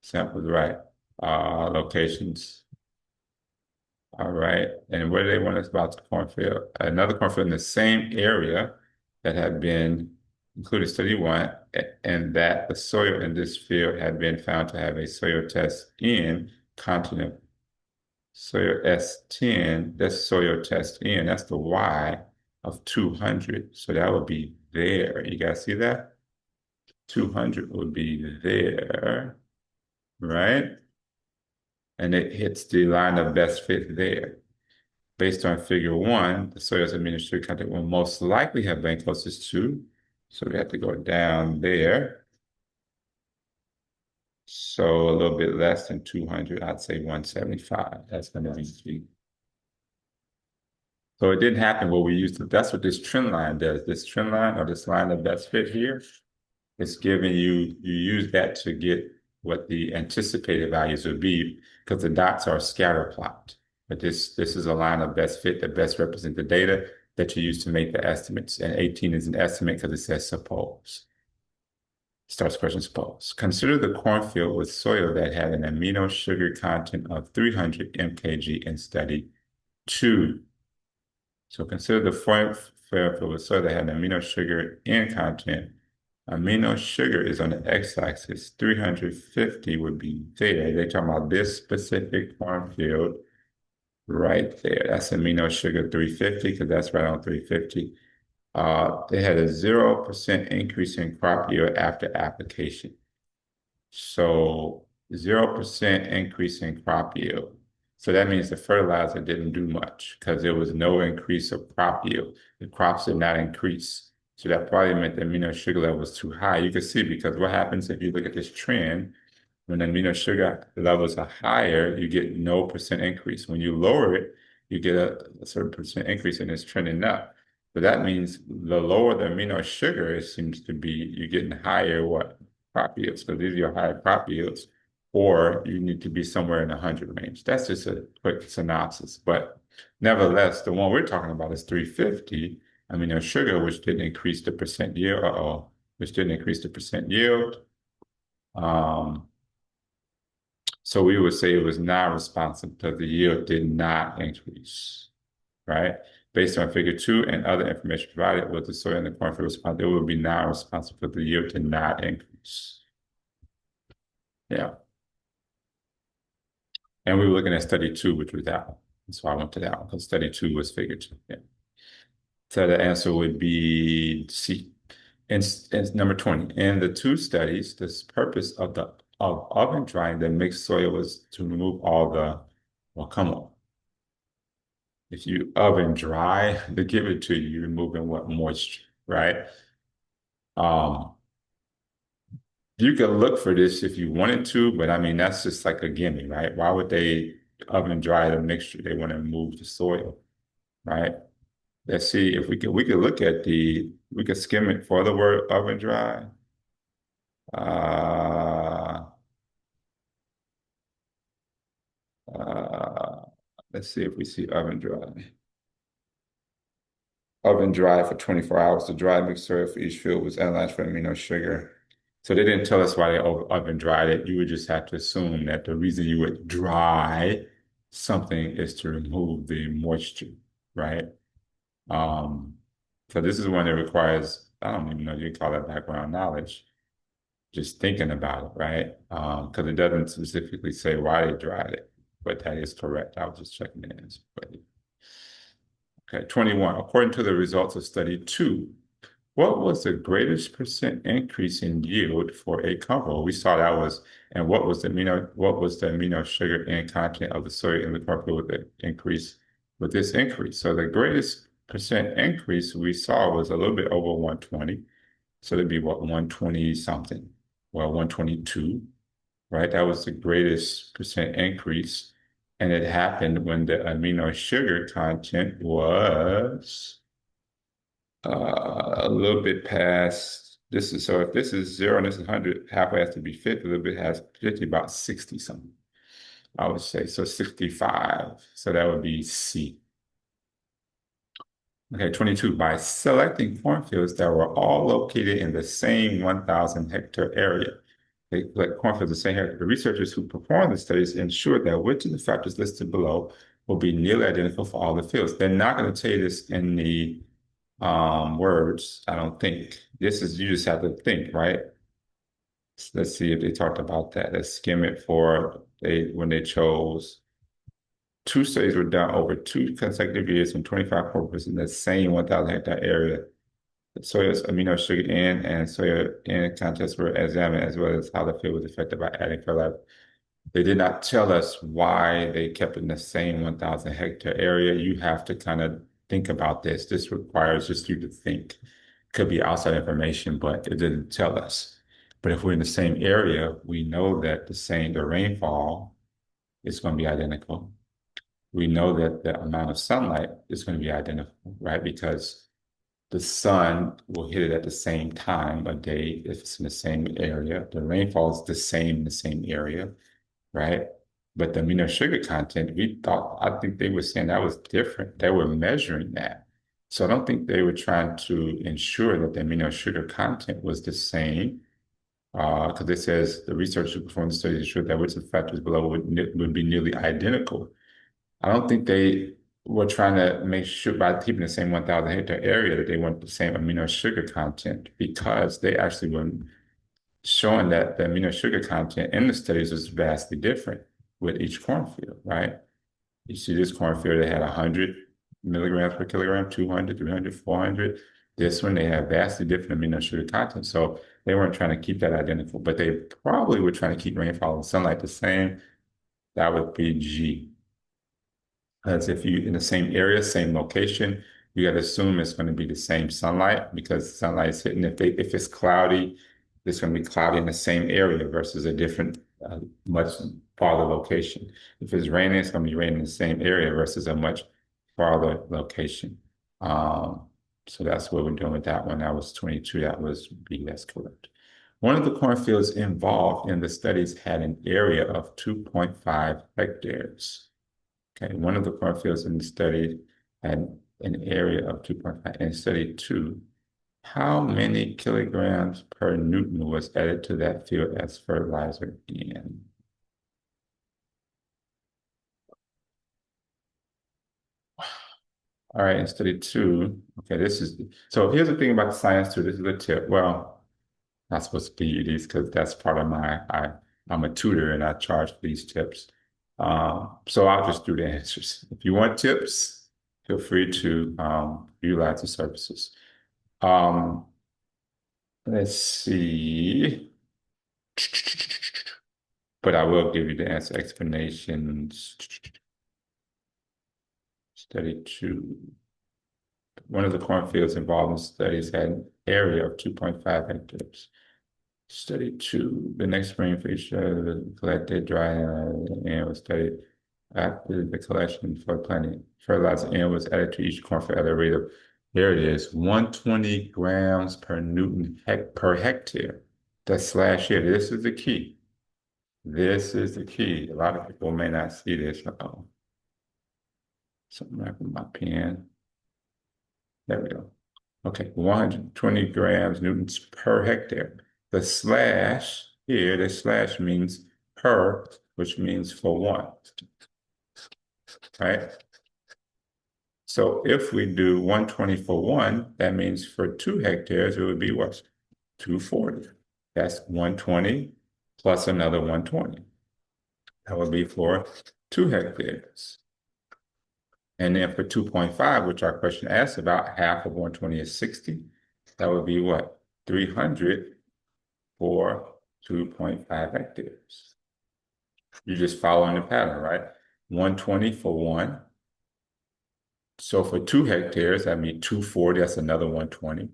samples, right? Locations. All right. And what do they want us about the cornfield? Another cornfield in the same area that had been included study one, and that the soil in this field had been found to have a soil test in continent soil S10. That's soil test in. That's the Y of 200. So that would be there. You guys see that? 200 would be there, right? And it hits the line of best fit there. Based on figure one, the soil's administered content will most likely have been closest to. So we have to go down there. So a little bit less than 200, I'd say 175. That's going to be. So it didn't happen what we used to. That's what this trend line does. This trend line or this line of best fit here, it's giving you use that to get what the anticipated values would be because the dots are scatter plot. But this is a line of best fit that best represent the data that you use to make the estimates. And 18 is an estimate because it says suppose. Starts question suppose. Consider the cornfield with soil that had an amino sugar content of 300 mkg in study 2. So consider the cornfield with soil that had an amino sugar in content. Amino sugar is on the x-axis. 350 would be there. They're talking about this specific cornfield right there. That's amino sugar 350 because that's right on 350. They had a 0% increase in crop yield after application. So 0% increase in crop yield. So that means the fertilizer didn't do much because there was no increase of crop yield. The crops did not increase. So that probably meant the amino sugar level was too high. You can see because what happens if you look at this trend, when the amino sugar levels are higher, you get no percent increase. When you lower it, you get a certain percent increase and it's trending up. But that means the lower the amino sugar it seems to be, you're getting higher what? Crop yields. So these are your higher crop yields, or you need to be somewhere in the 100 range. That's just a quick synopsis. But nevertheless, the one we're talking about is 350 amino sugar, which didn't increase the percent yield. Which didn't increase the percent yield. Um, so we would say it was non-responsive because the yield did not increase, right? Based on figure two and other information provided with the soil and the cornfield response, it would be non-responsive because the yield did not increase. Yeah. And we were looking at study two, which was that one. That's why I went to that one because study two was figure two. Yeah. So the answer would be C. And number 20, in the two studies, the purpose of the of oven drying the mixed soil was to remove all the, well, come on. If you oven dry, they give it to you, you're removing what moisture, right? Um, you could look for this if you wanted to, but I mean that's just like a gimme, right? Why would they oven dry the mixture? They want to remove the soil, right? Let's see if we could look at we could skim it for the word oven dry. Uh, uh, let's see if we see oven dry. Oven dry for 24 hours. The dry mixed soil for each field was analyzed for amino sugar. So they didn't tell us why they oven dried it. You would just have to assume that the reason you would dry something is to remove the moisture, right? Um, so this is one that requires, I don't even know, you call that background knowledge. just thinking about it, right? Because it doesn't specifically say why they dried it, but that is correct. I was just checking the answer. Okay, 21. According to the results of study two, what was the greatest percent increase in yield for a combo? We saw that was, and what was the amino sugar N content of the soy in the cornfield with the increase with this increase? So the greatest percent increase we saw was a little bit over 120. So it'd be what, 120 something? Well, 122, right? That was the greatest percent increase. And it happened when the amino sugar content was a little bit past this is so if this is 0 and this is 100, halfway has to be 50, a little bit has 50, about 60 something, I would say. So 65. So that would be C. Okay, 22. By selecting cornfields that were all located in the same 1,000 hectare area, they select cornfields the same area. The researchers who performed the studies ensured that which of the factors listed below will be nearly identical for all the fields. They're not going to tell you this in the words, I don't think. This is, you just have to think, right? Let's see if they talked about that. Let's skim it for when they chose. Two studies were done over two consecutive years in 25 corpus in the same 1,000 hectare area. The soya's amino sugar N and soya N contests were examined as well as how the field was affected by adding fertilizer. They did not tell us why they kept it in the same 1,000 hectare area. You have to kind of think about this. This requires just you to think. Could be outside information, but it didn't tell us. But if we're in the same area, we know that the rainfall is going to be identical. We know that the amount of sunlight is going to be identical, right? Because the sun will hit it at the same time of day if it's in the same area. The rainfall is the same in the same area, right? But the amino sugar content, I think they were saying that was different. They were measuring that. So I don't think they were trying to ensure that the amino sugar content was the same, because it says the researchers who performed the study ensured that which of the factors below would be nearly identical. I don't think they were trying to make sure by keeping the same 1,000 hectare area that they want the same amino sugar content, because they actually were showing that the amino sugar content in the studies was vastly different with each cornfield, right? You see this cornfield, they had 100 milligrams per kilogram, 200, 300, 400. This one, they have vastly different amino sugar content. So they weren't trying to keep that identical, but they probably were trying to keep rainfall and sunlight the same. That would be G. As if you in the same area, same location, you got to assume it's going to be the same sunlight because sunlight is hitting. If it's cloudy, it's going to be cloudy in the same area versus a different, much farther location. If it's raining, it's going to be raining in the same area versus a much farther location. Um, so that's what we're doing with that one. That was 22. That was B. That's correct. One of the cornfields involved in the studies had an area of 2.5 hectares. Okay, one of the cornfields in the study had an area of 2.5. In study two, how many kilograms per Newton was added to that field as fertilizer in? All right, in study two, okay, so here's the thing about the science too. This is a tip. Well, not supposed to give you these because that's part of I'm a tutor and I charge for these tips. So I'll just do the answers. If you want tips, feel free to utilize the services. Um, let's see. But I will give you the answer explanations. Study two. One of the cornfields involved in studies had an area of 2.5 hectares. Study two. The next spring feature collected dry and was studied after the collection for planting. Fertilizer and was added to each cornfield at a rate of, there it is, 120 grams per Newton per hectare. That's slash here. This is the key. This is the key. A lot of people may not see this. Uh-oh. Something like with my pen. There we go. Okay, 120 grams newtons per hectare. The slash here, the slash means per, which means for one, right? So if we do 120 for one, that means for 2 hectares, it would be what? 240. That's 120 plus another 120. That would be for 2 hectares. And then for 2.5, which our question asks about, half of 120 is 60. That would be what? 300 for 2.5 hectares. You're just following the pattern, right? 120 for one. So for 2 hectares, that means 240, that's another 120.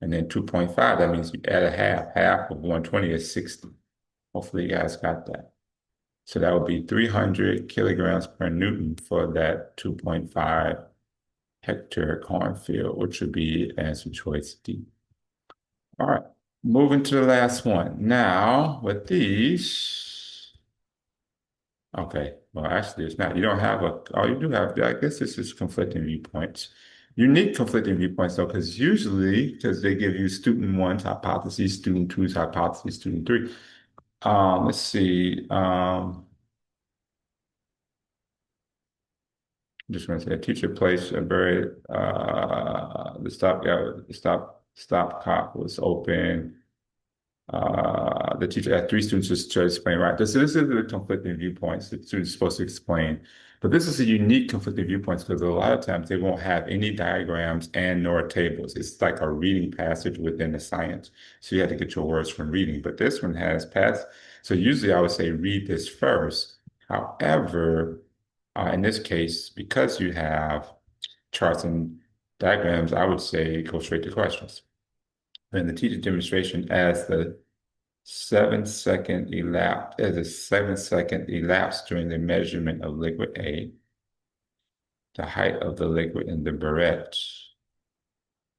And then 2.5, that means you add a half. Half of 120 is 60. Hopefully you guys got that. So that would be 300 kilograms per Newton for that 2.5 hectare cornfield, which would be answer choice D. All right, moving to the last one. Now, with these, okay, well, actually, it's not. You don't have a, oh, you do have, I guess this is conflicting viewpoints. Unique conflicting viewpoints, though, because usually, because they give you student one's hypothesis, student two's hypothesis, student three. Let's see. Just want to say, a teacher placed a very the stop, yeah, stop clock was open. The teacher had three students just to explain, right? This is the conflicting viewpoints the student's supposed to explain. But this is a unique conflicting viewpoints because a lot of times they won't have any diagrams and nor tables. It's like a reading passage within the science. So you have to get your words from reading. But this one has past. So usually I would say read this first. However, in this case, because you have charts and diagrams, I would say go straight to questions. And the teacher demonstration as the 7 second elapsed, as a 7 second elapsed during the measurement of liquid A, the height of the liquid in the burette.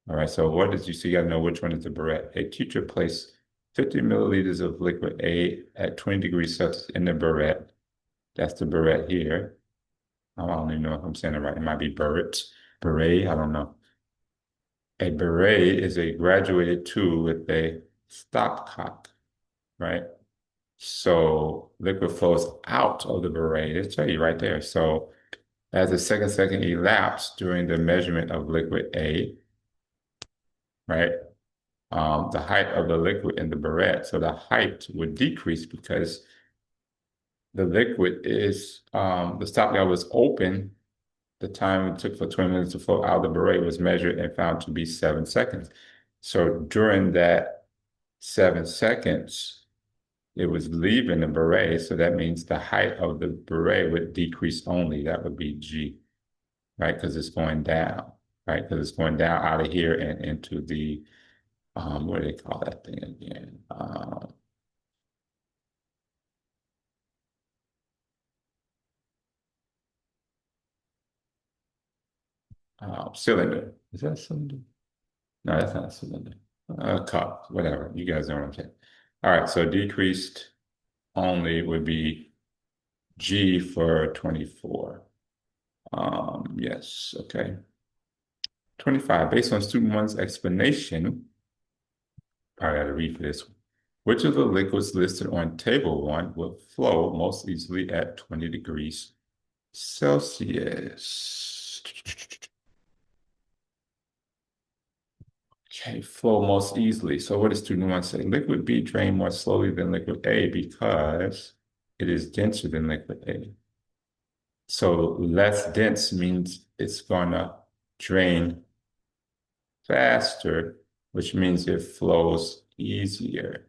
All right, so what did you see? You gotta know which one is the burette. A teacher placed 50 milliliters of liquid A at 20 degrees Celsius in the burette. That's the burette here. I don't even know if I'm saying it right. It might be burette, I don't know. A beret is a graduated tool with a stopcock, right? So liquid flows out of the beret. They tell you right there. So as the second elapsed during the measurement of liquid A, right? The height of the liquid in the burette. So the height would decrease because the liquid is the stopcock was open. The time it took for 20 minutes to flow out of the beret was measured and found to be 7 seconds. So during that 7 seconds, it was leaving the beret. So that means the height of the beret would decrease only. That would be G, right? Because it's going down, right? Because it's going down out of here and into the, what do they call that thing again? Cylinder. Is that a cylinder? No, that's not a cylinder. Cup, whatever. You guys know what I'm saying. All right, so decreased only would be G for 24. Yes, okay. 25, based on student one's explanation, I got to read for this one. Which of the liquids listed on table one will flow most easily at 20 degrees Celsius? Okay, flow most easily. So what does student one say? Liquid B drain more slowly than liquid A because it is denser than liquid A. So less dense means it's gonna drain faster, which means it flows easier.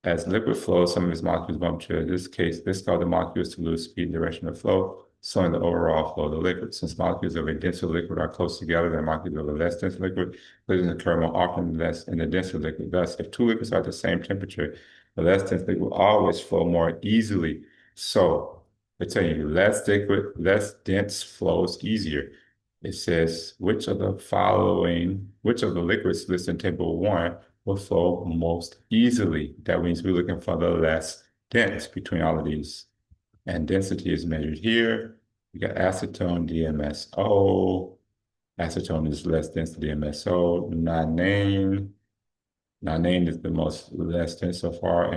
As liquid flows, some of its molecules bump to this case. This causes the molecules to lose speed and direction of flow, slowing the overall flow of the liquid. Since molecules of a denser liquid are close together than molecules of a less dense liquid, collisions occur more often less in the denser liquid. Thus, if two liquids are at the same temperature, the less dense liquid will always flow more easily. So they tell you less liquid, less dense flows easier. It says, which of the liquids listed in table one will flow most easily? That means we're looking for the less dense between all of these. And density is measured here. We got acetone, DMSO. Acetone is less dense than DMSO. Nonane is the most less dense so far.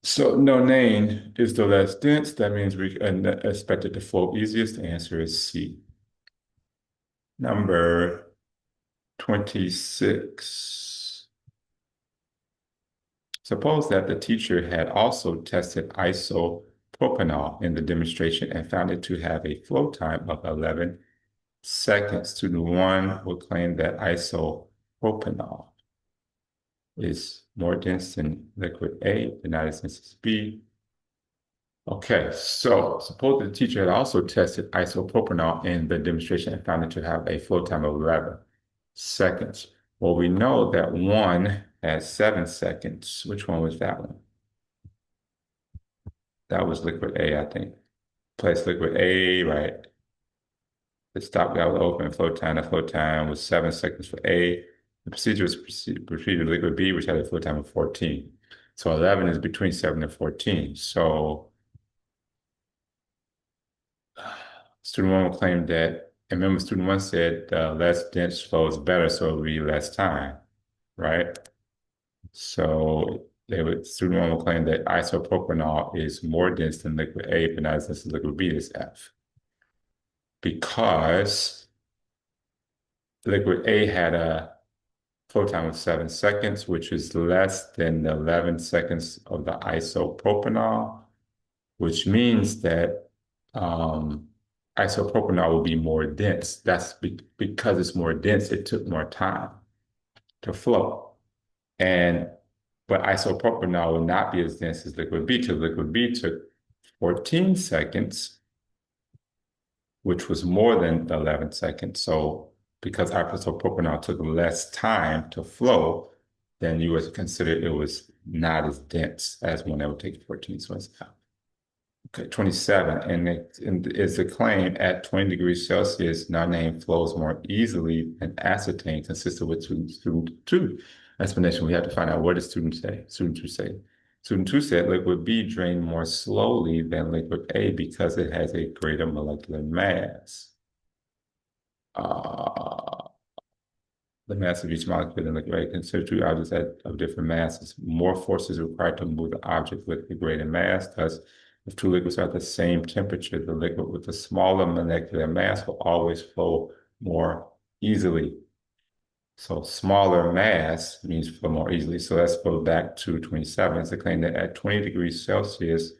So nonane is the less dense. That means we expect it to flow easiest. The answer is C. Number 26. Suppose that the teacher had also tested isopropanol in the demonstration and found it to have a flow time of 11 seconds. Student one will claim that isopropanol is more dense than liquid A, but not as dense as B. Okay, so suppose the teacher had also tested isopropanol in the demonstration and found it to have a flow time of 11 seconds. Well, we know that one has 7 seconds. Which one was that one? That was liquid A, I think. Place liquid A, right? The stopgap was open, flow time. The flow time was 7 seconds for A. The procedure was proceeded with liquid B, which had a flow time of 14. So 11 is between 7 and 14. So student one will claim that, and remember, student one said less dense flow is better, so it would be less time, right? So student one will claim that isopropanol is more dense than liquid A, but not as dense as liquid B is F. Because liquid A had a flow time of 7 seconds, which is less than the 11 seconds of the isopropanol, which means that isopropanol will be more dense. That's because it's more dense, it took more time to flow. But isopropanol will not be as dense as liquid B, because liquid B took 14 seconds, which was more than 11 seconds. So because isopropanol took less time to flow, then you would consider it was not as dense as one that would take 14. So it's okay, 27. And is the claim at 20 degrees Celsius, nonane flows more easily than acetane, consistent with student two explanation. We have to find out what did student say. Student two say. Student two said liquid B drained more slowly than liquid A because it has a greater molecular mass. The mass of each molecule in liquid A. Consider two objects of different masses. More force is required to move the object with the greater mass. Thus, if two liquids are at the same temperature, the liquid with the smaller molecular mass will always flow more easily. So smaller mass means flow more easily. So let's go back to 27. It's a claim that at 20 degrees Celsius,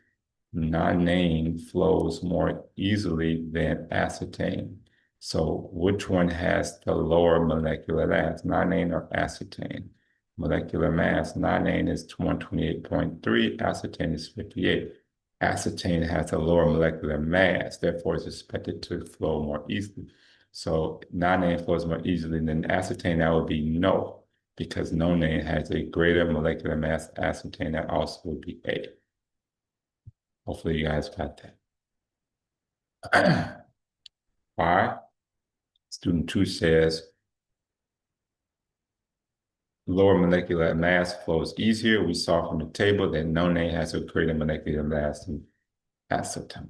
nonane flows more easily than acetane. So which one has the lower molecular mass, nonane or acetane? Molecular mass, nonane is 128.3, acetane is 58. Acetane has a lower molecular mass, therefore it's expected to flow more easily. So nonane flows more easily than acetane. That would be no, because nonane has a greater molecular mass. Acetane, that also would be A. Hopefully you guys got that. Why? Student two says lower molecular mass flows easier. We saw from the table that nonane has a greater molecular mass than acetone.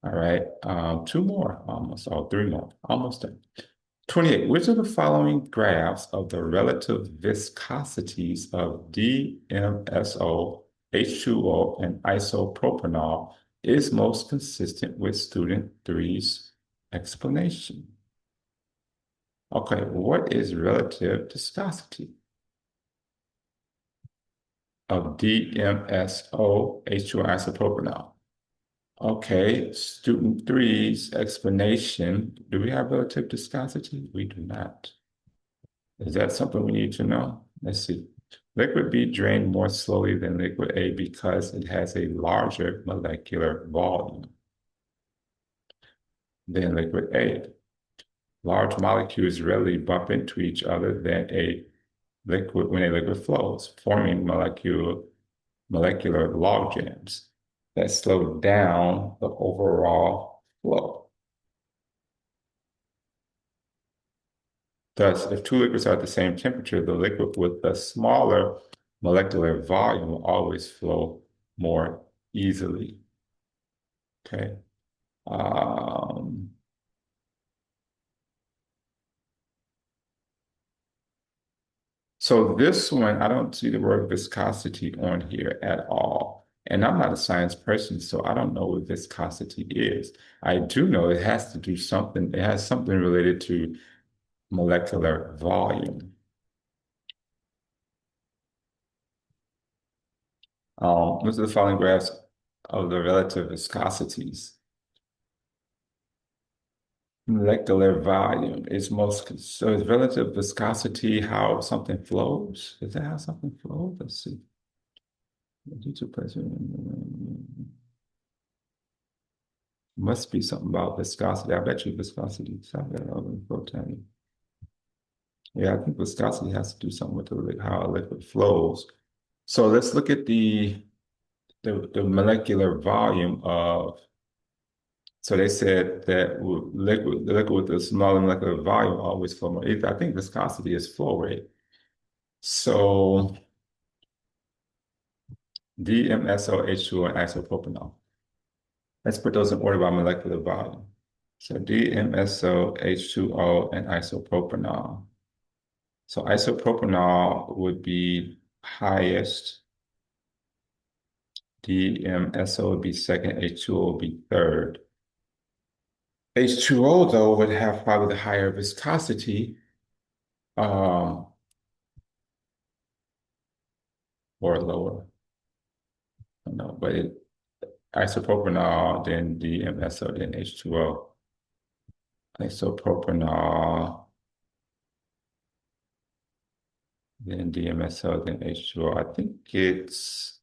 All right, two more, almost, or three more, almost done. 28. Which of the following graphs of the relative viscosities of DMSO, H2O, and isopropanol is most consistent with student three's explanation? Okay, what is relative viscosity of DMSO, H2O, isopropanol? Okay, student three's explanation. Do we have relative viscosity? We do not. Is that something we need to know? Let's see. Liquid B drained more slowly than liquid A because it has a larger molecular volume than liquid A. Large molecules readily bump into each other than a liquid when a liquid flows, forming molecular log jams that slow down the overall flow. Thus, if two liquids are at the same temperature, the liquid with the smaller molecular volume will always flow more easily. Okay. So this one, I don't see the word viscosity on here at all. And I'm not a science person, so I don't know what viscosity is. I do know it has to do something, it has something related to molecular volume. Which of the following graphs of the relative viscosities? Molecular volume is most, so is relative viscosity how something flows? Is that how something flows? Let's see. Due to pressure, must be something about viscosity. I bet you viscosity. Yeah, I think viscosity has to do something with how a liquid flows. So let's look at the molecular volume of. So they said that the liquid with the smaller molecular volume always flow more. I think viscosity is flow rate. So DMSO, H2O, and isopropanol. Let's put those in order by molecular volume. So DMSO, H2O, and isopropanol. So isopropanol would be highest. DMSO would be second. H2O would be third. H2O, though, would have probably the higher viscosity, um, or lower. I don't know, but isopropanol, then DMSO, then H2O. Isopropanol, then DMSO, then H2O. I think it's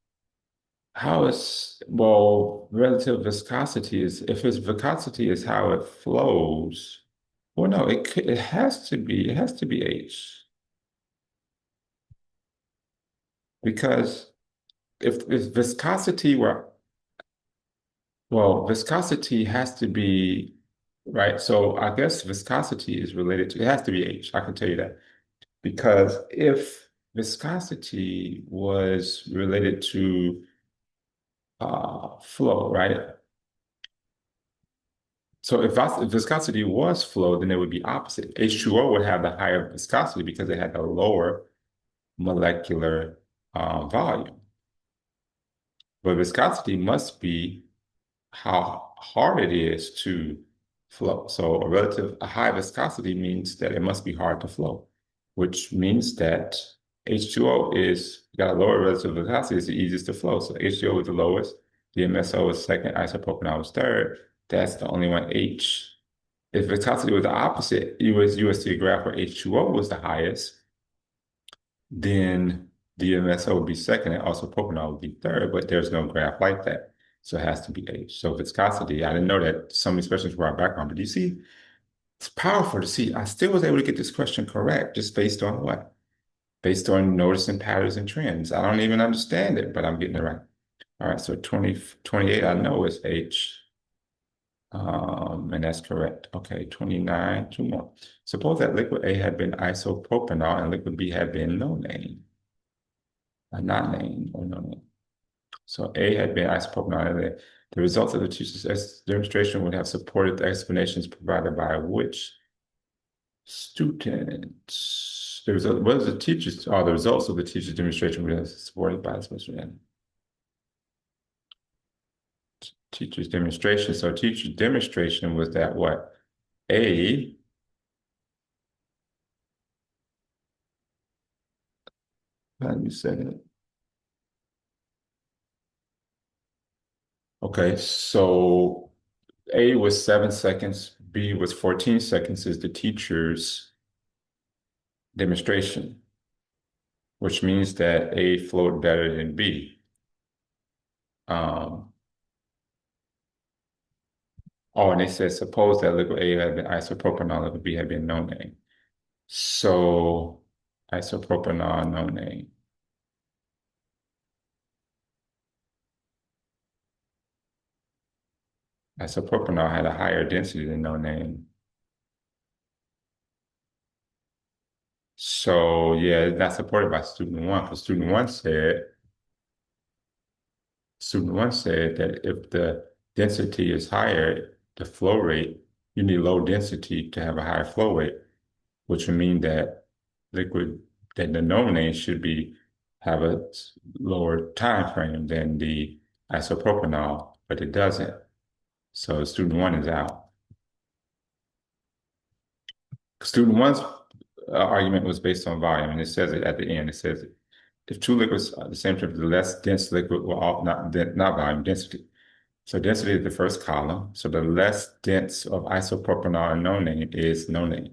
how it's, well, relative viscosity is, if its viscosity is how it flows, well, no, it has to be H. Because if viscosity were, well, viscosity has to be, right? So I guess viscosity is related to, it has to be H. I can tell you that. Because if viscosity was related to flow, right? So if viscosity was flow, then it would be opposite. H2O would have the higher viscosity because it had the lower molecular volume. But viscosity must be how hard it is to flow. So a high viscosity means that it must be hard to flow, which means that H2O is got a lower relative viscosity, is the easiest to flow. So H2O is the lowest, DMSO is second, isopropanol is third. That's the only one H. If viscosity was the opposite, you would see a graph where H2O was the highest, then DMSO would be second, and also propanol would be third, but there's no graph like that. So it has to be H. So viscosity, I didn't know that some of these questions were our background, but you see, it's powerful to see. I still was able to get this question correct just based on what? Based on noticing patterns and trends. I don't even understand it, but I'm getting it right. All right, so 28, I know is H. And that's correct. Okay, 29, two more. Suppose that liquid A had been isopropanol and liquid B had been no name, not name or no name. So A had been isopropanol. And the results of the teacher's demonstration would have supported the explanations provided by which student? What is the teacher's, the results of the teacher's demonstration would have supported by this question. Teacher's demonstration. So teacher's demonstration was that what? A, how do you say it? Okay, so A was 7 seconds, B was 14 seconds is the teacher's demonstration, which means that A flowed better than B. Um, oh, and they said suppose that liquid A had been isopropanol, liquid B had been no name. So isopropanol, no name. Isopropanol had a higher density than no name. So yeah, that's supported by student one, because student one said that if the density is higher, the flow rate, you need low density to have a higher flow rate, which would mean that liquid, that the nonane should be have a lower time frame than the isopropanol, but it doesn't. So student one is out. Student one's argument was based on volume, and it says it at the end. It says if two liquids are the same temperature, the less dense liquid will all not volume density. So density is the first column. So the less dense of isopropanol and nonane is nonane,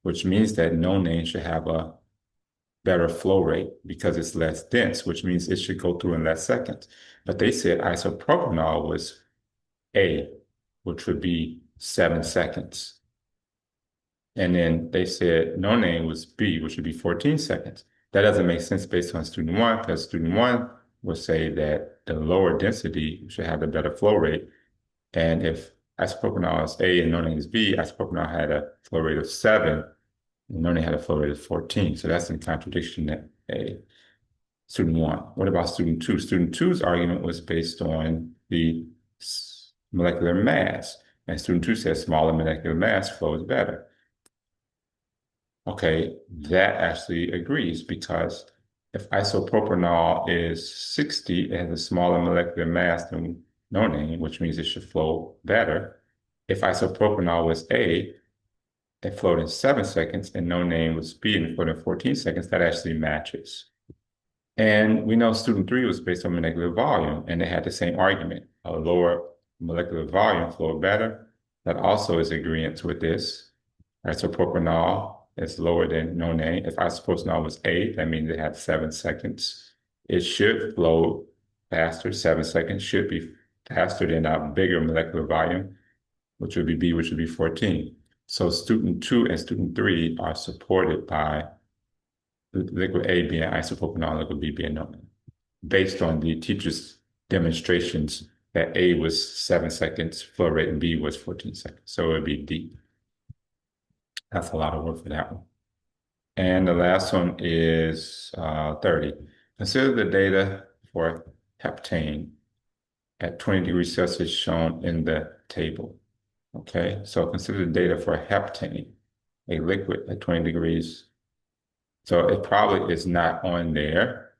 which means that nonane should have a better flow rate because it's less dense, which means it should go through in less seconds. But they said isopropanol was A, which would be 7 seconds. And then they said nonane was B, which would be 14 seconds. That doesn't make sense based on student one, because student one would say that the lower density should have a better flow rate. And if isopropanol is A and nonane is B, isopropanol had a flow rate of 7, and nonane had a flow rate of 14. So that's in contradiction to A. Student one. What about student two? Student two's argument was based on the molecular mass. And student two says smaller molecular mass flows better. Okay, that actually agrees because if isopropanol is 60, it has a smaller molecular mass than nonane, which means it should flow better. If isopropanol was A, it flowed in 7 seconds, and nonane was B and it flowed in 14 seconds, that actually matches. And we know student three was based on molecular volume, and they had the same argument. A lower molecular volume flowed better. That also is agreement with this. Isopropanol is lower than nonane. If isopropanol was 8, that means it had 7 seconds. It should flow faster. 7 seconds should be faster than a bigger molecular volume, which would be B, which would be 14. So student 2 and student 3 are supported by liquid A being isopropanol, liquid B being nonane, based on the teacher's demonstrations that A was 7 seconds flow rate and B was 14 seconds. So it would be D. That's a lot of work for that one. And the last one is 30. Consider the data for heptane at 20 degrees Celsius shown in the table. Okay, so consider the data for heptane, a liquid at 20 degrees. So it probably is not on there.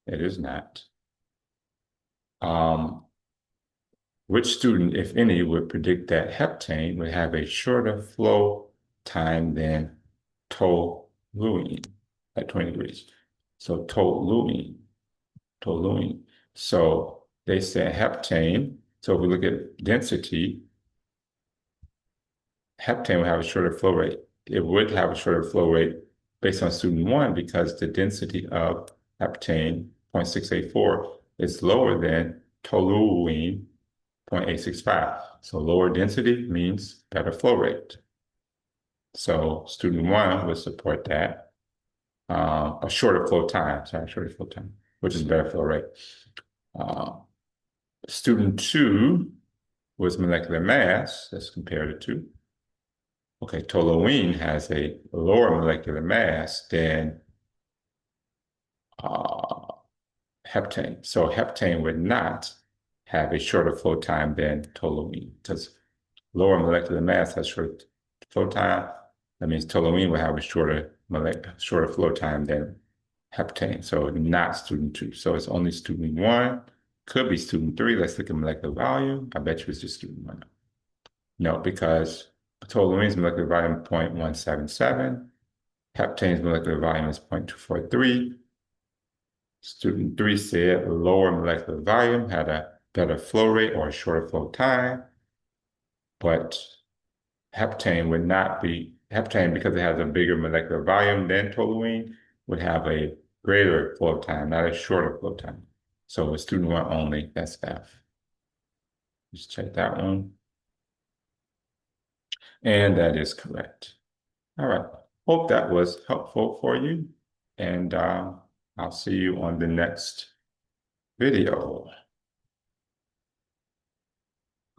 It is not. Which student, if any, would predict that heptane would have a shorter flow time than toluene at 20 degrees? So toluene. So they said heptane. So if we look at density, heptane would have a shorter flow rate. It would have a shorter flow rate based on student one because the density of heptane, 0.684, is lower than toluene, 0.865. So lower density means better flow rate. So student one would support that. A shorter flow time, which is better flow rate. Student two was molecular mass. Let's compare the two. Okay, toluene has a lower molecular mass than heptane. So heptane would not have a shorter flow time than toluene because lower molecular mass has short flow time. That means toluene will have a shorter flow time than heptane. So not student two. So it's only student one. Could be student three. Let's look at molecular volume. I bet you it's just student one. No, because toluene's molecular volume is 0.177. Heptane's molecular volume is 0.243. Student three said lower molecular volume had a better flow rate or a shorter flow time, but heptane would not be, heptane, because it has a bigger molecular volume than toluene, would have a greater flow time, not a shorter flow time. So with student one only, that's F. Just check that one. And that is correct. All right. Hope that was helpful for you. And I'll see you on the next video.